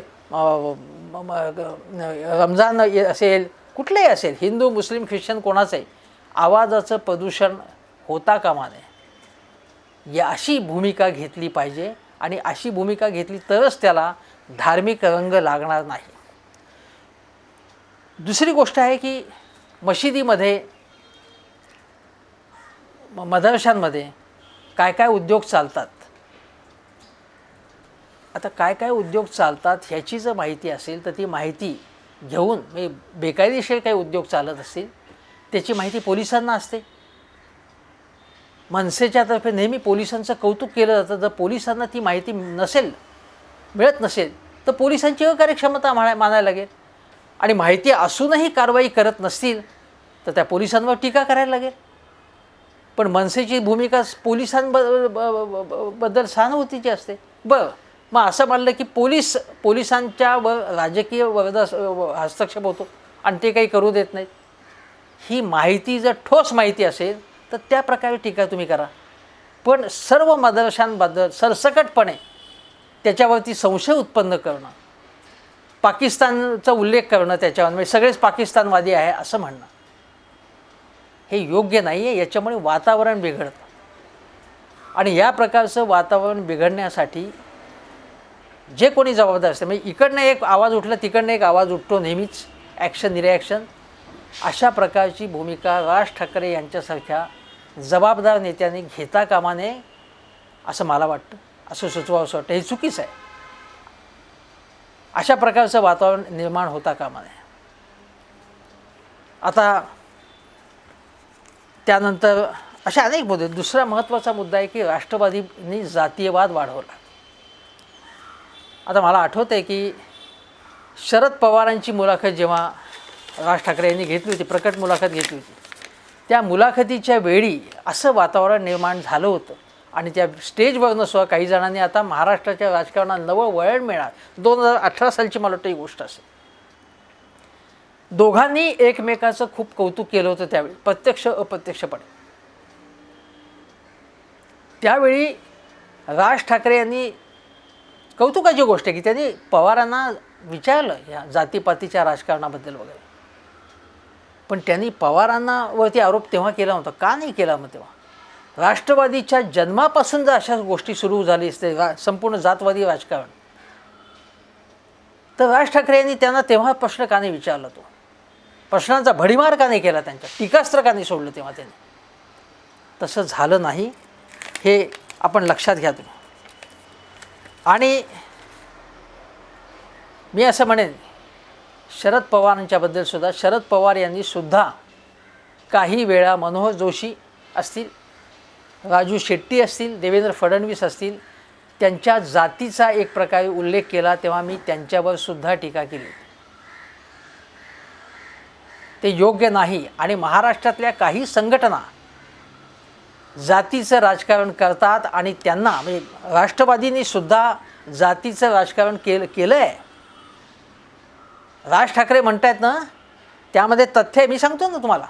रमजान असेल, कुठलंही असेल, हिंदू मुस्लिम ख्रिश्चन कोणाचंही आवाजाचं प्रदूषण होता कामा नये, या अशी भूमिका घेतली पाहिजे. आणि अशी भूमिका घेतली तरच त्याला धार्मिक रंग लागणार नाही. दुसरी गोष्ट आहे की मशिदीमध्ये, मदरशांमध्ये काय काय उद्योग चालतात. आता काय काय उद्योग चालतात ह्याची जर माहिती असेल तर ती माहिती घेऊन, म्हणजे बेकायदेशीर काही उद्योग चालत असतील त्याची माहिती पोलिसांना असते. मनसेच्या तर्फे नेहमी पोलिसांचं कौतुक केलं जातं. जर पोलिसांना ती माहिती मिळत नसेल तर पोलिसांची अकार्यक्षमता मानायला लागेल. आणि माहिती असूनही कारवाई करत नसतील तर त्या पोलिसांवर टीका करायला लागेल. पण मनसेची भूमिका पोलिसांबद्दल सहानुभूतीची असते. बरं, मग असं मानलं की पोलिसांच्या राजकीय हस्तक्षेप होतो आणि ते काही करू देत नाहीत. ही माहिती जर ठोस माहिती असेल तर त्या प्रकारे टीका तुम्ही करा. पण सर्व मदरशांबद्दल सरसकटपणे त्याच्यावरती संशय उत्पन्न करणं, पाकिस्तानचा उल्लेख करणं, त्याच्यावर म्हणजे सगळेच पाकिस्तानवादी आहे असं म्हणणं, हे योग्य नाही आहे. याच्यामुळे वातावरण बिघडतं. आणि या प्रकारचं वातावरण बिघडण्यासाठी जे कोणी जबाबदार असते, म्हणजे इकडनं एक आवाज उठला तिकडनं एक आवाज उठतो नेहमीच, ॲक्शन रिॲक्शन. अशा प्रकारची भूमिका राज ठाकरे यांच्यासारख्या जबाबदार नेत्यांनी घेता कामा नये असं मला वाटतं, असं सुचवावंसं वाटतं. हे चुकीचं आहे. अशा प्रकारचं वातावरण निर्माण होता कामा नये. आता त्यानंतर अशा अनेक मुद्दे. दुसरा महत्त्वाचा मुद्दा आहे की राष्ट्रवादींनी जातीयवाद वाढवला. आता मला आठवतं आहे की शरद पवारांची मुलाखत जेव्हा राज ठाकरे यांनी घेतली होती, प्रकट मुलाखत घेतली होती, त्या मुलाखतीच्या वेळी असं वातावरण निर्माण झालं होतं आणि त्या स्टेजवरनं सुद्धा काही जणांनी आता महाराष्ट्राच्या राजकारणात नवं वळण मिळणार. 2018 सालची मला वाटतं ही गोष्ट असेल. दोघांनी एकमेकाचं खूप कौतुक केलं होतं त्यावेळी, प्रत्यक्ष अप्रत्यक्षपणे. त्यावेळी राज ठाकरे यांनी कौतुकाची गोष्ट आहे की त्यांनी पवारांना विचारलं या जातीपातीच्या राजकारणाबद्दल वगैरे, पण त्यांनी पवारांना वरती आरोप तेव्हा केला होता. का नाही केला मग तेव्हा? राष्ट्रवादीच्या जन्मापासून जर अशा गोष्टी सुरू झाली असते, संपूर्ण जातवादी राजकारण, तर राज ठाकरे यांनी त्यांना तेव्हा प्रश्न का नाही विचारला? तो प्रश्नांचा भडीमार का नाही केला? त्यांच्या टीकास्त्र का नाही सोडलं तेव्हा त्यांनी? तसं झालं नाही, हे आपण लक्षात घ्या तुम्ही. आणि मी असं म्हणेन शरद पवारांच्याबद्दल सुद्धा, शरद पवार यांनी सुद्धा काही वेळा मनोहर जोशी असतील, राजू शेट्टी असतील, देवेंद्र फडणवीस असतील, त्यांच्या जातीचा एक प्रकारे उल्लेख केला, तेव्हा मी त्यांच्यावर सुद्धा टीका केली. ते योग्य नाही. आणि महाराष्ट्रातल्या काही संघटना जातीचं राजकारण करतात आणि त्यांना म्हणजे राष्ट्रवादींनी सुद्धा जातीचं राजकारण केलं आहे. राज ठाकरे म्हणतायत ना, त्यामध्ये तथ्य आहे. मी सांगतो ना तुम्हाला,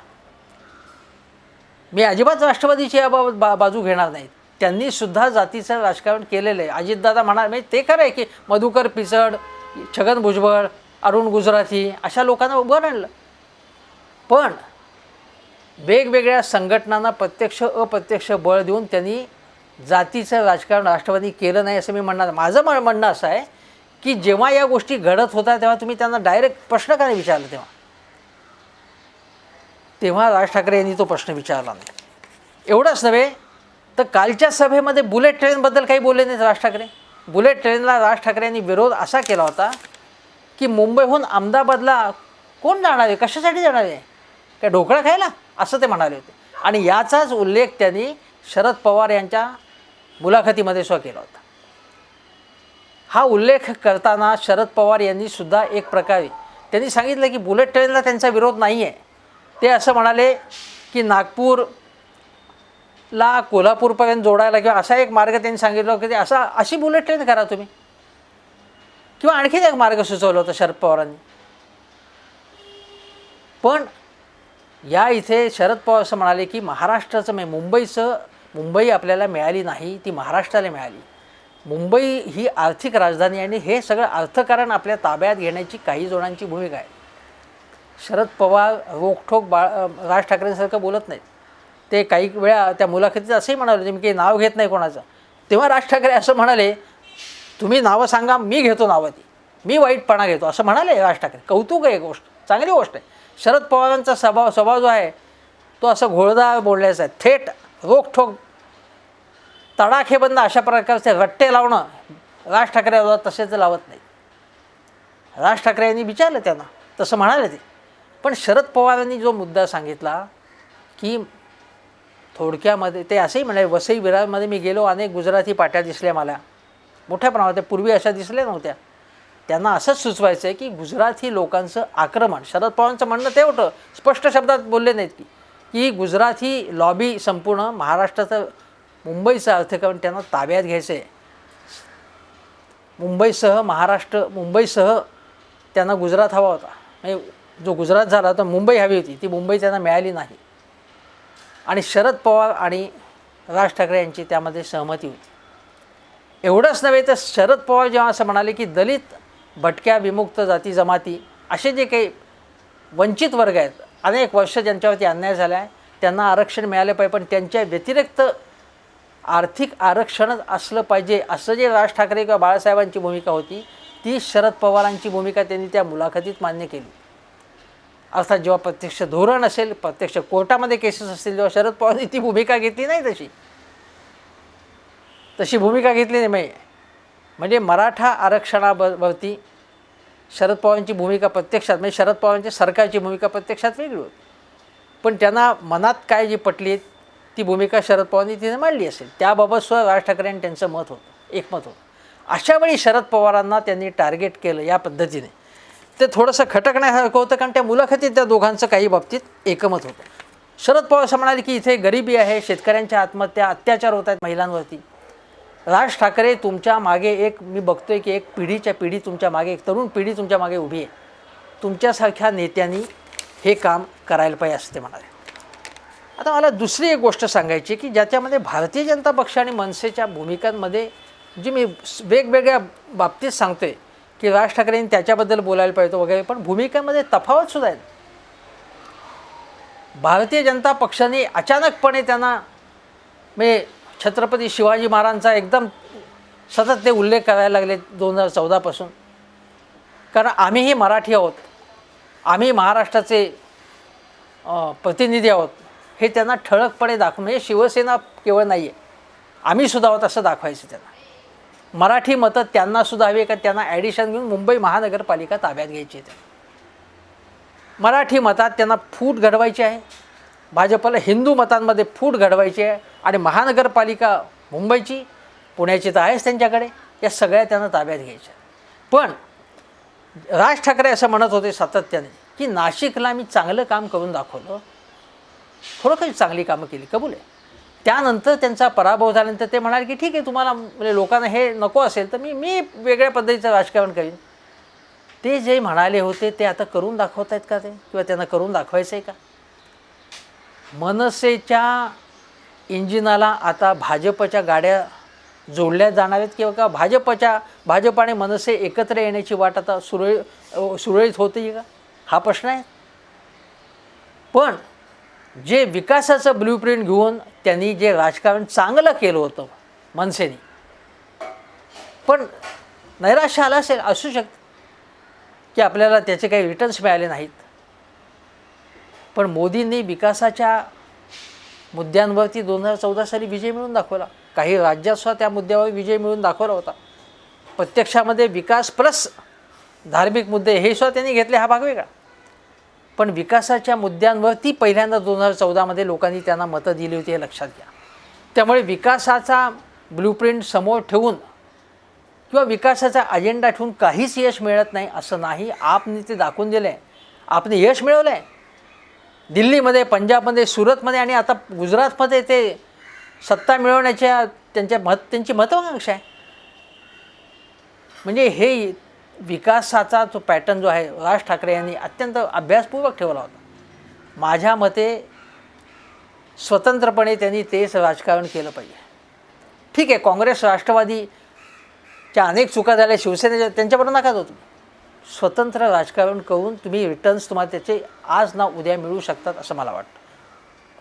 मी अजिबात राष्ट्रवादीची याबाबत बाजू घेणार नाही. त्यांनी सुद्धा जातीचं राजकारण केलेलं आहे. अजितदादा म्हणाले, म्हणजे ते खरं आहे की मधुकर पिचड, छगन भुजबळ, अरुण गुजराथी अशा लोकांना उभं आणलं, पण वेगवेगळ्या संघटनांना प्रत्यक्ष अप्रत्यक्ष बळ देऊन त्यांनी जातीचं राजकारण राष्ट्रवादी केलं नाही असं मी म्हणणार. माझं म्हणणं असं आहे की जेव्हा या गोष्टी घडत होत्या तेव्हा तुम्ही त्यांना डायरेक्ट प्रश्न का नाही विचारला? तेव्हा राज ठाकरे यांनी तो प्रश्न विचारला नाही. एवढंच नव्हे तर कालच्या सभेमध्ये बुलेट ट्रेनबद्दल काही बोलले नाहीत राज ठाकरे. बुलेट ट्रेनला राज ठाकरे यांनी विरोध असा केला होता की मुंबईहून अहमदाबादला कोण जाणार आहे, कशासाठी जाणार आहे, काय ढोकळा खायला, असं ते म्हणाले होते. आणि याचाच उल्लेख त्यांनी शरद पवार यांच्या मुलाखतीमध्ये सुद्धा केला होता. हा उल्लेख करताना शरद पवार यांनी सुद्धा एक प्रकारे त्यांनी सांगितलं की बुलेट ट्रेनला त्यांचा विरोध नाही आहे. ते असं म्हणाले की नागपूरला कोल्हापूरपर्यंत जोडायला किंवा असा एक मार्ग त्यांनी सांगितलं की अशी बुलेट ट्रेन करा तुम्ही, किंवा आणखीन एक मार्ग सुचवला होता शरद पवारांनी. पण या इथे शरद पवार असं म्हणाले की महाराष्ट्राचं मुंबई आपल्याला मिळाली नाही, ती महाराष्ट्राला मिळाली. मुंबई ही आर्थिक राजधानी आहे आणि हे सगळं अर्थकारण आपल्या ताब्यात घेण्याची काही जणांची भूमिका आहे. शरद पवार रोखठोक राज ठाकरेंसारखं बोलत नाहीत. ते काही वेळा त्या मुलाखतीत असंही म्हणाले, मी काही नाव घेत नाही कोणाचं. तेव्हा राज ठाकरे असं म्हणाले, तुम्ही नावं सांगा, मी घेतो नावं, ती मी वाईटपणा घेतो असं म्हणाले राज ठाकरे. कौतुक आहे, गोष्ट चांगली गोष्ट आहे. शरद पवारांचा स्वभाव जो आहे तो असं घोळदार बोलण्याचा आहे. थेट रोखठोक तडाखेबंद अशा प्रकारचे रट्टे लावणं राज ठाकरे तसेच लावत नाही. राज ठाकरे यांनी विचारलं त्यांना, तसं म्हणाले ते. पण शरद पवारांनी जो मुद्दा सांगितला की थोडक्यामध्ये ते असंही म्हणाले, वसई विरारमध्ये मी गेलो, अनेक गुजराती पाट्या दिसल्या मला मोठ्या प्रमाणात, पूर्वी अशा दिसल्या नव्हत्या. त्यांना असंच सुचवायचं आहे की गुजराती लोकांचं आक्रमण, शरद पवारांचं म्हणणं ते होतं, स्पष्ट शब्दात बोलले नाहीत की गुजराती लॉबी संपूर्ण महाराष्ट्राचं मुंबईचं अर्थकारण त्यांना ताब्यात घ्यायचं आहे. मुंबईसह त्यांना गुजरात हवा होता. म्हणजे जो गुजरात झाला तर मुंबई हवी होती, ती मुंबई त्यांना मिळाली नाही. आणि शरद पवार आणि राज ठाकरे यांची त्यामध्ये सहमती होती. एवढंच नव्हे तर शरद पवार जेव्हा असं म्हणाले की दलित, भटक्या, विमुक्त जाती जमाती असे जे काही वंचित वर्ग आहेत, अनेक वर्ष ज्यांच्यावरती अन्याय झाला आहे, त्यांना आरक्षण मिळालं पाहिजे, पण त्यांच्या व्यतिरिक्त आर्थिक आरक्षणच असलं पाहिजे, असं जे राज ठाकरे किंवा बाळासाहेबांची भूमिका होती, ती शरद पवारांची भूमिका त्यांनी त्या मुलाखतीत मान्य केली. अर्थात जेव्हा प्रत्यक्ष धोरण असेल, प्रत्यक्ष कोर्टामध्ये केसेस असतील, तेव्हा शरद पवारांनी ती भूमिका घेतली नाही. तशी भूमिका घेतली नाही. म्हणजे मराठा आरक्षणावरती शरद पवारांची भूमिका प्रत्यक्षात, म्हणजे शरद पवारांच्या सरकारची भूमिका प्रत्यक्षात वेगळी होती. पण त्यांना मनात काय जी पटली ती भूमिका शरद पवारांनी तिने मांडली असेल. त्याबाबत सुद्धा राज ठाकरेंनी त्यांचं मत होतं, एकमत होतं. अशावेळी शरद पवारांना त्यांनी टार्गेट केलं या पद्धतीने, ते थोडंसं खटकण्यासारखं होतं. कारण त्या मुलाखतीत त्या दोघांचं काही बाबतीत एकमत होतं. शरद पवार असं म्हणाले की इथे गरिबी आहे, शेतकऱ्यांच्या आत्महत्या, अत्याचार होत आहेत महिलांवरती. राज ठाकरे तुमच्या मागे एक, मी बघतोय की एक पिढीच्या पिढी तुमच्या मागे, एक तरुण पिढी तुमच्या मागे उभी आहे. तुमच्यासारख्या नेत्यांनी हे काम करायला पाहिजे असं ते म्हणाले. आता मला दुसरी एक गोष्ट सांगायची की ज्याच्यामध्ये भारतीय जनता पक्ष आणि मनसेच्या भूमिकांमध्ये जी मी वेगवेगळ्या बाबतीत सांगतोय की राज ठाकरेंनी त्याच्याबद्दल बोलायला पाहिजे वगैरे, पण भूमिकेमध्ये तफावतसुद्धा आहे. भारतीय जनता पक्षाने अचानकपणे त्यांना, म्हणजे छत्रपती शिवाजी महाराजांचा एकदम सतत ते उल्लेख करायला लागले 2014पासून. कारण आम्हीही मराठी आहोत, आम्ही महाराष्ट्राचे प्रतिनिधी आहोत, हे त्यांना ठळकपणे दाखवून, म्हणजे शिवसेना केवळ नाही आहे, आम्हीसुद्धा आहोत असं दाखवायचं त्यांना. मराठी मतं त्यांनासुद्धा हवी का त्यांना ॲडिशन घेऊन मुंबई महानगरपालिका ताब्यात घ्यायची आहे. मराठी मतात त्यांना फूट घडवायची आहे, भाजपला हिंदू मतांमध्ये फूट घडवायची आहे, आणि महानगरपालिका मुंबईची, पुण्याची तर आहेच त्यांच्याकडे, या सगळ्या त्यांना ताब्यात घ्यायच्या. पण राज ठाकरे असं म्हणत होते सातत्याने की नाशिकला मी चांगलं काम करून दाखवलं, खरोखर चांगली कामं केली, कबूल आहे. त्यानंतर त्यांचा पराभव झाल्यानंतर ते म्हणाले की ठीक आहे, तुम्हाला म्हणजे लोकांना हे नको असेल तर मी वेगळ्या पद्धतीचं राजकारण करीन. ते जे म्हणाले होते ते आता करून दाखवत आहेत का ते, किंवा त्यांना करून दाखवायचं आहे का? मनसेच्या इंजिनाला आता भाजपच्या गाड्या जोडल्या जाणार आहेत, किंवा का भाजप आणि मनसे एकत्र येण्याची वाट आता सुरळीत होते का, हा प्रश्न आहे. पण जे विकासाचं ब्ल्यूप्रिंट घेऊन त्यांनी जे राजकारण चांगलं केलं होतं मनसेने, पण नैराश्य आलं असेल, असू शकतं की आपल्याला त्याचे काही रिटर्न्स मिळाले नाहीत. पण मोदींनी विकासाच्या मुद्द्यांवरती 2014 साली विजय मिळवून दाखवला. काही राज्यातसुद्धा त्या मुद्द्यावर विजय मिळवून दाखवला होता. प्रत्यक्षामध्ये विकास प्लस धार्मिक मुद्दे हे सुद्धा त्यांनी घेतले, हा भाग वेगळा. पण विकासाच्या मुद्द्यांवरती पहिल्यांदा 2014मध्ये लोकांनी त्यांना मतं दिली होती, हे लक्षात घ्या. त्यामुळे विकासाचा ब्ल्यूप्रिंट समोर ठेवून किंवा विकासाचा अजेंडा ठेवून काहीच यश मिळत नाही असं नाही. आपने ते दाखवून दिलं आहे, आपने यश मिळवलं आहे. दिल्लीमध्ये, पंजाबमध्ये, सुरतमध्ये आणि आता गुजरातमध्ये ते सत्ता मिळवण्याच्या त्यांची महत्त्वाकांक्षा आहे. म्हणजे हे विकासाचा जो पॅटर्न जो आहे राज ठाकरे यांनी अत्यंत अभ्यासपूर्वक ठेवला होता. माझ्या मते स्वतंत्रपणे त्यांनी तेच राजकारण केलं पाहिजे. ठीक आहे, काँग्रेस राष्ट्रवादीच्या अनेक चुका झाल्या, शिवसेनेच्या, त्यांच्याबरोबर नका जाऊ. तुम्ही स्वतंत्र राजकारण करून तुम्ही रिटर्न्स तुम्हाला त्याचे आज ना उद्या मिळू शकतात असं मला वाटतं.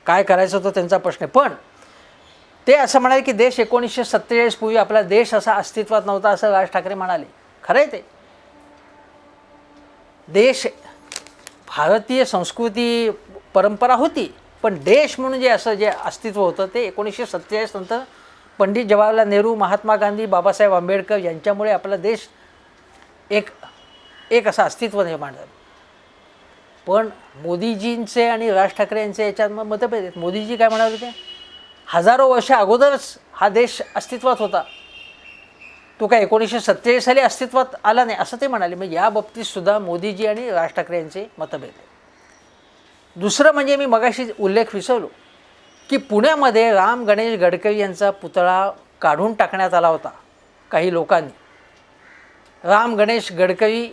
काय करायचं तो त्यांचा प्रश्न आहे. पण ते असं म्हणाले की देश 1947 पूर्वी आपला देश असा अस्तित्वात नव्हता असं राज ठाकरे म्हणाले. खरं आहे ते. देश, भारतीय संस्कृती परंपरा होती, पण देश म्हणून जे असं जे अस्तित्व होतं ते 1947 नंतर पंडित जवाहरलाल नेहरू, महात्मा गांधी, बाबासाहेब आंबेडकर यांच्यामुळे आपला देश एक असं अस्तित्व निर्माण झालं. पण मोदीजींचे आणि राज ठाकरे यांचे याच्यात मतभेद आहेत. मोदीजी काय म्हणाले होते, हजारो वर्ष अगोदरच हा देश अस्तित्वात होता, तो काय 1947 साली अस्तित्वात आला नाही असं ते म्हणाले. मग या बाबतीतसुद्धा मोदीजी आणि राज ठाकरे यांचे मतभेद आहेत. दुसरं म्हणजे मी मगाशी उल्लेख विसरलो की पुण्यामध्ये राम गणेश गडकरी यांचा पुतळा काढून टाकण्यात आला होता काही लोकांनी. राम गणेश गडकरी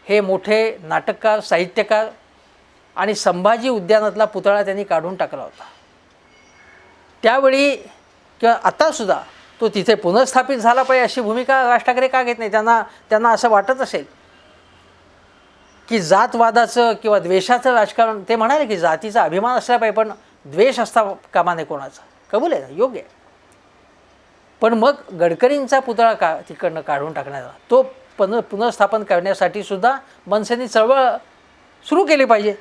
हे मोठे नाटककार, साहित्यकार, आणि संभाजी उद्यानातला पुतळा त्यांनी काढून टाकला होता. त्यावेळी किंवा आतासुद्धा तो तिथे पुनर्स्थापित झाला पाहिजे अशी भूमिका राज ठाकरे का घेत नाही? त्यांना असं वाटत असेल की जातवादाचं किंवा द्वेषाचं राजकारण, ते म्हणाले की जातीचा अभिमान असला पाहिजे पण द्वेष असता कामा नये कोणाचा, कबूल आहे, योग्य आहे. पण मग गडकरींचा पुतळा तिकडनं काढून टाकण्यात आला, तो पुनर्स्थापन करण्यासाठी सुद्धा मनसेने चळवळ सुरू केली पाहिजे.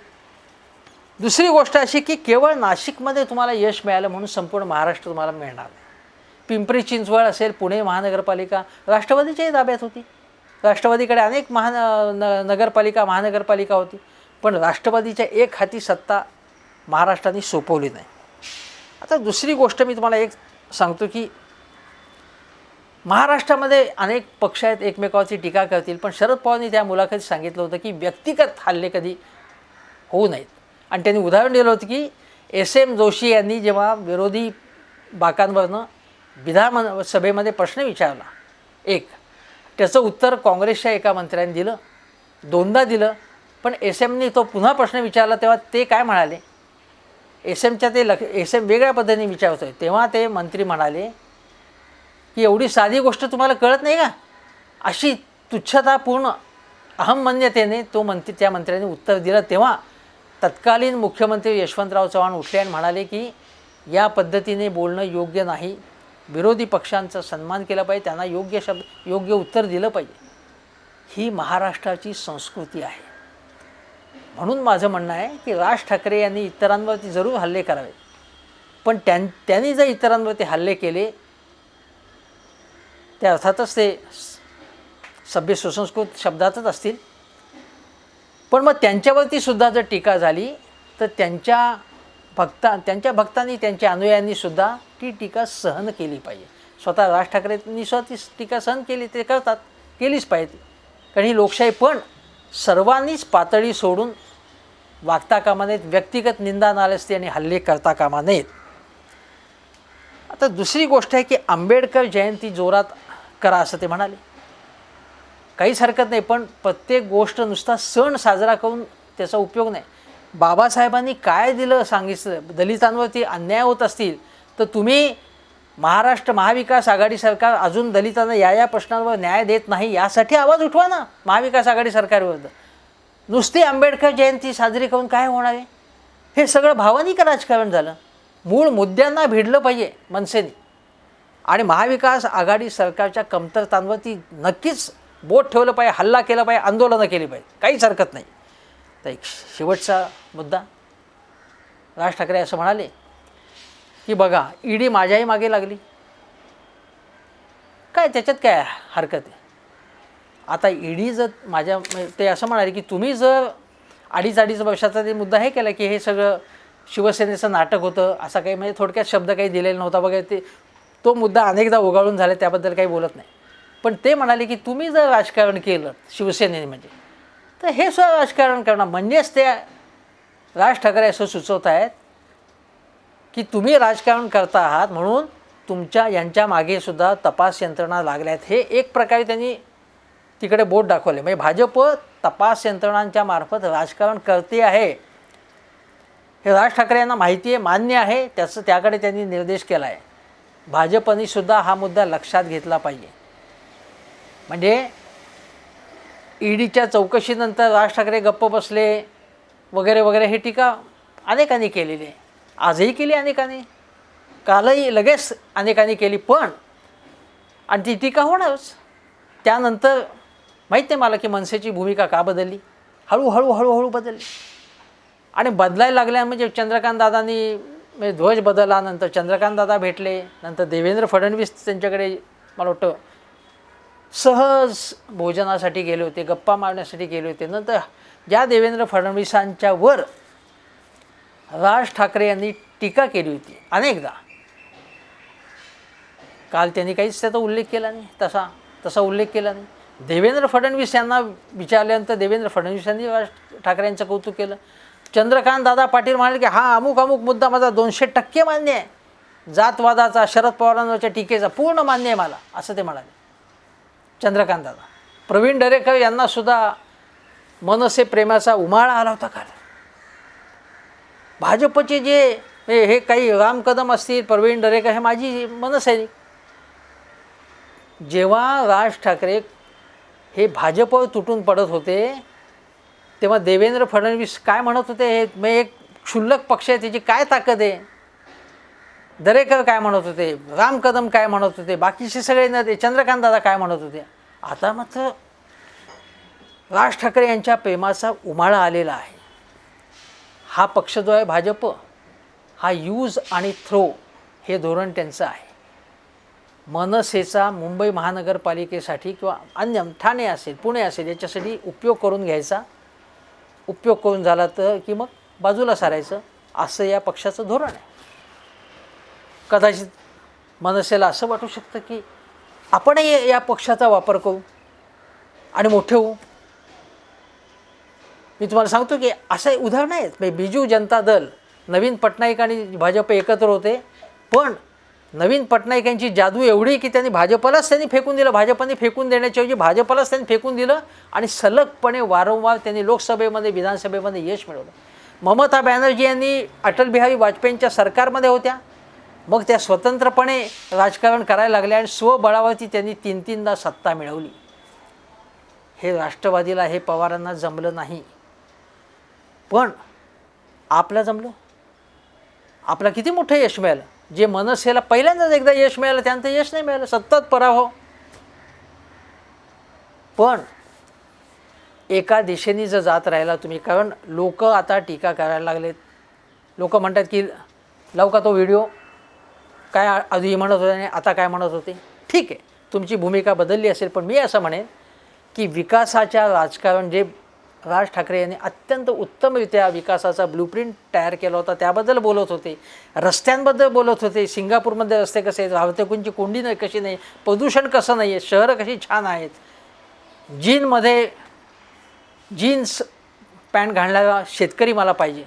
दुसरी गोष्ट अशी की केवळ नाशिकमध्ये तुम्हाला यश मिळालं म्हणून संपूर्ण महाराष्ट्र तुम्हाला मिळणार नाही. पिंपरी चिंचवड असेल, पुणे महानगरपालिका राष्ट्रवादीच्याही ताब्यात होती. राष्ट्रवादीकडे अनेक नगरपालिका महानगरपालिका होती, पण राष्ट्रवादीच्या एक हाती सत्ता महाराष्ट्राने सोपवली नाही. आता दुसरी गोष्ट मी तुम्हाला एक सांगतो की महाराष्ट्रामध्ये अनेक पक्ष आहेत, एकमेकांची टीका करतील, पण शरद पवारांनी त्या मुलाखतीत सांगितलं होतं की व्यक्तिगत हल्ले कधी होऊ नयेत. आणि त्यांनी उदाहरण दिलं होतं की SM जोशी यांनी जेव्हा विरोधी बाकांवरनं विधानसभेमध्ये प्रश्न विचारला एक, त्याचं उत्तर काँग्रेसच्या एका मंत्र्यांनी दिलं, दोनदा दिलं, पण SMनी तो पुन्हा प्रश्न विचारला तेव्हा ते काय म्हणाले, SMच्या ते SM वेगळ्या पद्धतीने विचारतो आहे, तेव्हा ते मंत्री म्हणाले की एवढी साधी गोष्ट तुम्हाला कळत नाही का. अशी तुच्छतापूर्ण अहमन्यतेने त्या मंत्र्यांनी उत्तर दिलं. तेव्हा तत्कालीन मुख्यमंत्री यशवंतराव चव्हाण उठले आणि म्हणाले की या पद्धतीने बोलणं योग्य नाही, विरोधी पक्षांचा सन्मान केला पाहिजे, त्यांना योग्य उत्तर दिलं पाहिजे. ही महाराष्ट्राची संस्कृती आहे. म्हणून माझं म्हणणं आहे की राज ठाकरे यांनी इतरांवरती जरूर हल्ले करावे, पण त्यांनी जर इतरांवरती हल्ले केले ते अर्थातच ते सभ्य सुसंस्कृत शब्दातच असतील, पण मग त्यांच्यावरती सुद्धा जर टीका झाली तर त्यांच्या भक्तांनी त्यांच्या अनुयायांनी सुद्धा ती टीका सहन केली पाहिजे. स्वतः राज ठाकरेंनी स्वतः ती टीका सहन केली, ते करतात, केलीच पाहिजे, कारण ही लोकशाही. पण सर्वांनीच पातळी सोडून वागता कामा नयेत, व्यक्तिगत निंदा नालस्ती आणि हल्ले करता कामा नयेत. आता दुसरी गोष्ट आहे की आंबेडकर जयंती जोरात करा असं ते म्हणाले, काहीच हरकत नाही, पण प्रत्येक गोष्ट नुसता सण साजरा करून त्याचा उपयोग नाही. बाबासाहेबांनी काय दिलं सांगितलं, दलितांवरती अन्याय होत असतील तर तुम्ही महाराष्ट्र महाविकास आघाडी सरकार अजून दलितांना या प्रश्नांवर न्याय देत नाही यासाठी आवाज उठवा ना महाविकास आघाडी सरकारविरुद्ध. नुसती आंबेडकर जयंती साजरी करून काय होणार आहे. हे सगळं भावनिक राजकारण झालं. मूळ मुद्द्यांना भिडलं पाहिजे मनसेने, आणि महाविकास आघाडी सरकारच्या कमतरतांवरती नक्कीच बोट ठेवलं पाहिजे, हल्ला केला पाहिजे, आंदोलनं केली पाहिजे, काहीच हरकत नाही. तर एक शेवटचा मुद्दा, राज ठाकरे असं म्हणाले की बघा ईडी माझ्याही मागे लागली, काय त्याच्यात काय हरकत आहे. आता ईडी जर ते असं म्हणाले की तुम्ही जर अडीच वर्षाचा ते मुद्दा हे केला की हे सगळं शिवसेनेचं नाटक होतं, असा काही म्हणजे थोडक्यात शब्द काही दिलेला नव्हता वगैरे, तो मुद्दा अनेकदा उगाळून झाला, त्याबद्दल काही बोलत नाही. पण ते म्हणाले की तुम्ही जर राजकारण केलं शिवसेनेने म्हणजे, तर हे सुद्धा राजकारण करणं म्हणजेच ते राज ठाकरे असं सुचवत आहेत की तुम्ही राजकारण करता आहात म्हणून यांच्या मागे सुद्धा तपास यंत्रणा लागल्या आहेत. हे एक प्रकारे त्यांनी तिकडे बोट दाखवले, म्हणजे भाजप तपास यंत्रणांच्या मार्फत राजकारण करते आहे हे राज ठाकरे यांना माहिती आहे, मान्य आहे, त्याकडे त्यांनी निर्देश केला आहे. भाजपने सुद्धा हा मुद्दा लक्षात घेतला पाहिजे. म्हणजे ईडीच्या चौकशीनंतर राज ठाकरे गप्प बसले वगैरे वगैरे हे टीका अनेकांनी केलेली आहे, आजही केली अनेकांनी, कालही लगेच अनेकांनी केली, पण आणि ती टीका होणारच. त्यानंतर माहीत नाही मला की मनसेची भूमिका का बदलली, हळूहळू बदलली आणि बदलायला लागल्या. म्हणजे चंद्रकांत दादांनी म्हणजे ध्वज बदलला, नंतर चंद्रकांत दादा भेटले, नंतर देवेंद्र फडणवीस त्यांच्याकडे मला वाटतं सहज भोजनासाठी गेले होते, गप्पा मारण्यासाठी गेले होते. नंतर ज्या देवेंद्र फडणवीसांच्या वर राज ठाकरे यांनी टीका केली होती अनेकदा, काल त्यांनी काहीच त्याचा उल्लेख केला नाही, तसा उल्लेख केला नाही. देवेंद्र फडणवीस यांना विचारल्यानंतर देवेंद्र फडणवीसांनी राज ठाकरेंचं कौतुक केलं. चंद्रकांत दादा पाटील म्हणाले की हा अमुक मुद्दा माझा 200% मान्य आहे, जातवादाचा, शरद पवारांवरच्या टीकेचा पूर्ण मान्य आहे मला, असं ते म्हणाले चंद्रकांत दादा. प्रवीण दरेकर यांना सुद्धा मनसे प्रेमाचा उमाळा आला होता काल. भाजपचे जे हे काही राम कदम असतील, प्रवीण दरेकर, हे माझी मनसैनिक. जेव्हा राज ठाकरे हे भाजपवर तुटून पडत होते तेव्हा देवेंद्र फडणवीस काय म्हणत होते, हे मग एक क्षुल्लक पक्ष आहे त्याची काय ताकद आहे. दरेकर काय म्हणत होते, राम कदम काय म्हणत होते, बाकीचे सगळे न ते चंद्रकांत दादा काय म्हणत होते. आता मात्र राज ठाकरे यांच्या प्रेमाचा उमाळा आलेला आहे. हा पक्ष जो आहे भाजप, हा यूज आणि थ्रो हे धोरण त्यांचं आहे. मनसेचा मुंबई महानगरपालिकेसाठी किंवा अन्य ठाणे असेल, पुणे असेल, याच्यासाठी उपयोग करून घ्यायचा. उपयोग करून झाला तर की मग बाजूला सारायचं, असं या पक्षाचं धोरण आहे. कदाचित मनसेला असं वाटू शकतं की आपणही या पक्षाचा वापर करू आणि मोठे होऊ. मी तुम्हाला सांगतो की असं उदाहरण आहेत. बिजू जनता दल, नवीन पटनाईक आणि भाजप एकत्र होते, पण नवीन पटनाईकांची जादू एवढी की त्यांनी फेकून दिलं. भाजपने फेकून देण्याच्याऐवजी भाजपलाच त्यांनी फेकून दिलं आणि सलगपणे वारंवार त्यांनी लोकसभेमध्ये, विधानसभेमध्ये यश मिळवलं. ममता बॅनर्जी यांनी अटल बिहारी वाजपेयींच्या सरकारमध्ये होत्या, मग त्या स्वतंत्रपणे राजकारण करायला लागल्या आणि स्वबळावरती त्यांनी 3-3दा सत्ता मिळवली. हे राष्ट्रवादीला, हे पवारांना जमलं नाही, पण आपलं जमलं. आपला किती मोठं यश मिळालं. जे मनसेला पहिल्यांदाच एकदा यश मिळालं, त्यानंतर यश नाही मिळालं, सतत पराभव. पण एका दिशेने जर जात राहिला तुम्ही, कारण लोक आता टीका करायला लागलेत. लोक म्हणतात की लावू का तो व्हिडिओ, काय आधी म्हणत होते आणि आता काय म्हणत होते. ठीक आहे, तुमची भूमिका बदलली असेल, पण मी असं म्हणेन की विकासाच्या राजकारण जे राज ठाकरे यांनी अत्यंत उत्तमरित्या विकासाचा ब्लूप्रिंट तयार केला होता, त्याबद्दल बोलत होते. रस्त्यांबद्दल बोलत होते. सिंगापूरमध्ये रस्ते कसे आहेत, वाहतुकीची कोंडी नाही, कशी नाही, प्रदूषण कसं नाही आहे, शहरं कशी छान आहेत. जीन्स पॅन्ट घालणारा शेतकरी मला पाहिजे,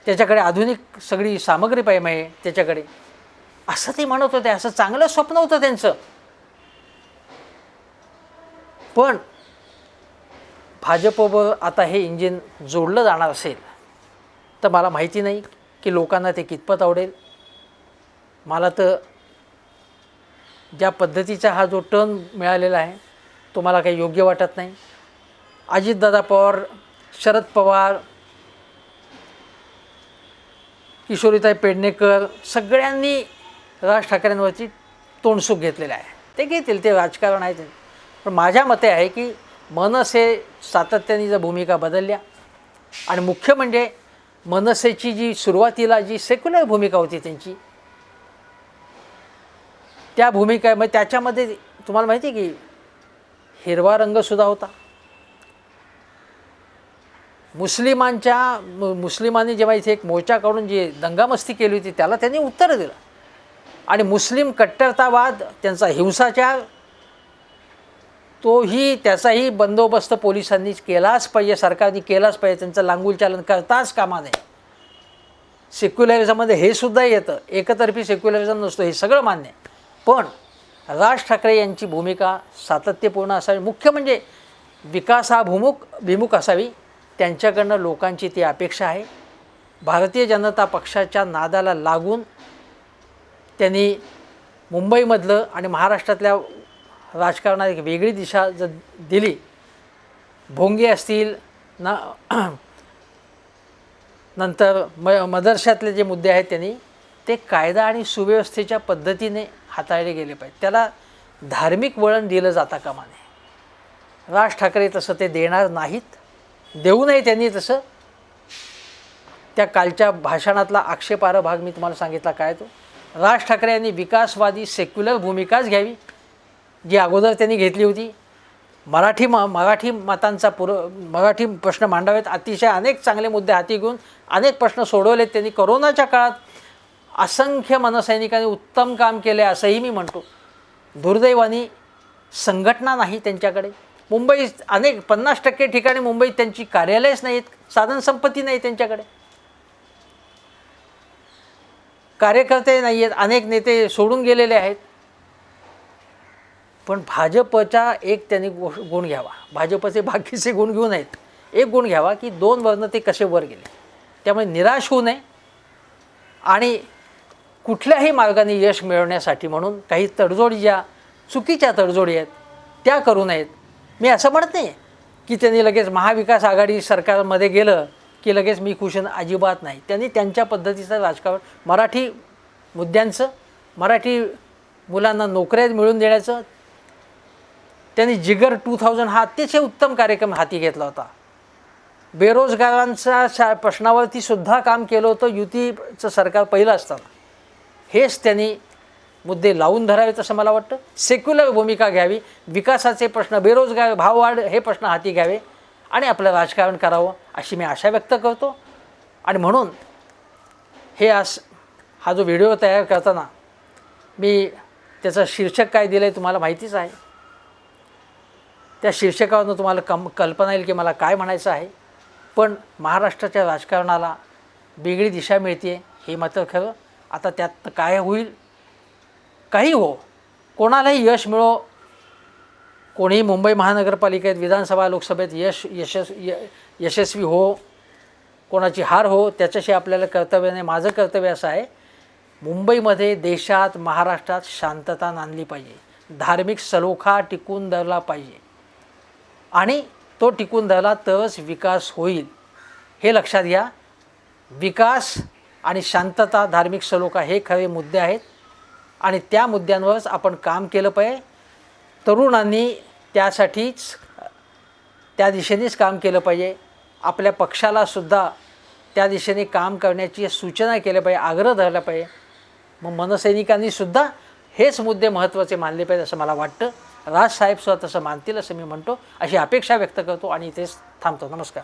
त्याच्याकडे आधुनिक सगळी सामग्री पाहिजे त्याच्याकडे, असं ते म्हणत होते. असं चांगलं स्वप्न होतं त्यांचं. पण भाजपवर आता हे इंजिन जोडलं जाणार असेल तर मला माहिती नाही की लोकांना ते कितपत आवडेल. मला तर ज्या पद्धतीचा हा जो टर्न मिळालेला आहे तो मला काही योग्य वाटत नाही. अजितदादा पवार, शरद पवार, किशोरीताई पेडणेकर सगळ्यांनी राज ठाकरेंवरची तोंडसूक घेतलेलं आहे. ते घेतील, ते राजकारण आहे ते. पण माझ्या मते आहे की मनसे सातत्याने जर भूमिका बदलल्या, आणि मुख्य म्हणजे मनसेची जी सुरुवातीला जी सेक्युलर भूमिका होती त्यांची, त्या भूमिकेमध्ये त्याच्यामध्ये तुम्हाला माहिती आहे की हिरवा रंगसुद्धा होता. मुस्लिमांनी जेव्हा इथे एक मोर्चा काढून जी दंगामस्ती केली होती त्याला त्यांनी उत्तर दिलं. आणि मुस्लिम कट्टरतावाद, त्यांचा हिंसाचार, त्याचाही बंदोबस्त पोलिसांनी केलाच पाहिजे, सरकारने केलाच पाहिजे. त्यांचं लांगुलचालन करताच कामा नये. सेक्युलरिझममध्ये हे सुद्धा येतं, एकतर्फी सेक्युलरिझम नसतो, हे सगळं मान्य आहे. पण राज ठाकरे यांची भूमिका सातत्यपूर्ण असावी, मुख्य म्हणजे विकासाभिमुख असावी. त्यांच्याकडनं लोकांची ती अपेक्षा आहे. भारतीय जनता पक्षाच्या नादाला लागून त्यांनी मुंबईमधलं आणि महाराष्ट्रातल्या राजकारणात एक वेगळी दिशा जर दिली, भोंगे असतील ना, नंतर मदरशातले जे मुद्दे आहेत त्यांनी ते कायदा आणि सुव्यवस्थेच्या पद्धतीने हाताळले गेले पाहिजे. त्याला धार्मिक वळण दिलं जाता कामा नये. राज ठाकरे तसं ते देणार नाहीत, देऊ नये त्यांनी तसं. त्या कालच्या भाषणातला आक्षेपार्ह भाग मी तुम्हाला सांगितला काय तो. राज ठाकरे यांनी विकासवादी सेक्युलर भूमिकाच घ्यावी, जी अगोदर त्यांनी घेतली होती. मराठी प्रश्न मांडावेत. अतिशय अनेक चांगले मुद्दे हाती घेऊन अनेक प्रश्न सोडवलेत त्यांनी. करोनाच्या काळात असंख्य मनसैनिकांनी उत्तम काम केले असंही मी म्हणतो. दुर्दैवाने संघटना नाही त्यांच्याकडे. मुंबईत 50% ठिकाणी मुंबईत त्यांची कार्यालयच नाहीत, साधनसंपत्ती नाही त्यांच्याकडे, कार्यकर्ते नाही आहेत, अनेक नेते सोडून गेलेले आहेत. पण भाजपचा एक त्यांनी गुण घ्यावा, भाजपचे बाकीचे गुण घेऊ नयेत. एक गुण घ्यावा की 2 वर्ण ते कसे वर गेले. त्यामुळे निराश होऊ नये आणि कुठल्याही मार्गाने यश मिळवण्यासाठी म्हणून काही तडजोडी, ज्या चुकीच्या तडजोडी आहेत त्या करू नयेत. मी असं म्हणत नाही की त्यांनी लगेच महाविकास आघाडी सरकारमध्ये गेलं की लगेच मी खुश, अजिबात नाही. त्यांनी त्यांच्या पद्धतीचं राजकारण, मराठी मुद्द्यांचं, मराठी मुलांना नोकऱ्या मिळवून देण्याचं, त्यांनी जिगर 2000 हा अतिशय उत्तम कार्यक्रम हाती घेतला होता. बेरोजगारांच्या प्रश्नावरती सुद्धा काम केलं होतं युतीचं सरकार पहिलं असताना. हेच त्यांनी मुद्दे लावून धरावेत असं मला वाटतं. सेक्युलर भूमिका घ्यावी, विकासाचे प्रश्न, बेरोजगार, भाववाढ हे प्रश्न हाती घ्यावे आणि आपलं राजकारण करावं अशी मी आशा व्यक्त करतो. आणि म्हणून हा जो व्हिडिओ तयार करताना मी त्याचं शीर्षक काय दिलं आहे तुम्हाला माहितीच आहे. त्या शीर्षकावरून तुम्हाला कल्पना येईल की मला काय म्हणायचं आहे. पण महाराष्ट्राच्या राजकारणाला वेगळी दिशा मिळते हे मात्र खरं. आता त्यात काय होईल, काही हो, कोणालाही यश मिळो, कोणीही मुंबई महानगरपालिकेत, विधानसभा, लोकसभेत यशस्वी हो, कोणाची हार हो, त्याच्याशी आपल्याला कर्तव्य नाही. माझं कर्तव्य असं आहे, मुंबईमध्ये, देशात, महाराष्ट्रात शांतता नांदली पाहिजे, धार्मिक सलोखा टिकून धरला पाहिजे आणि तो टिकून धरला तरच विकास होईल हे लक्षात घ्या. विकास आणि शांतता, धार्मिक सलोखा हे खरे मुद्दे आहेत आणि त्या मुद्द्यांवरच आपण काम केलं पाहिजे. तरुणांनी त्यासाठीच, त्या दिशेनेच काम केलं पाहिजे. आपल्या पक्षालासुद्धा त्या दिशेने काम करण्याची सूचना केल्या पाहिजे, आग्रह धरला पाहिजे. मग मनसैनिकांनीसुद्धा हेच मुद्दे महत्त्वाचे मानले पाहिजे असं मला वाटतं. राजसाहेबसुद्धा तसं मानतील असं मी म्हणतो, अशी अपेक्षा व्यक्त करतो आणि इथेच थांबतो. नमस्कार.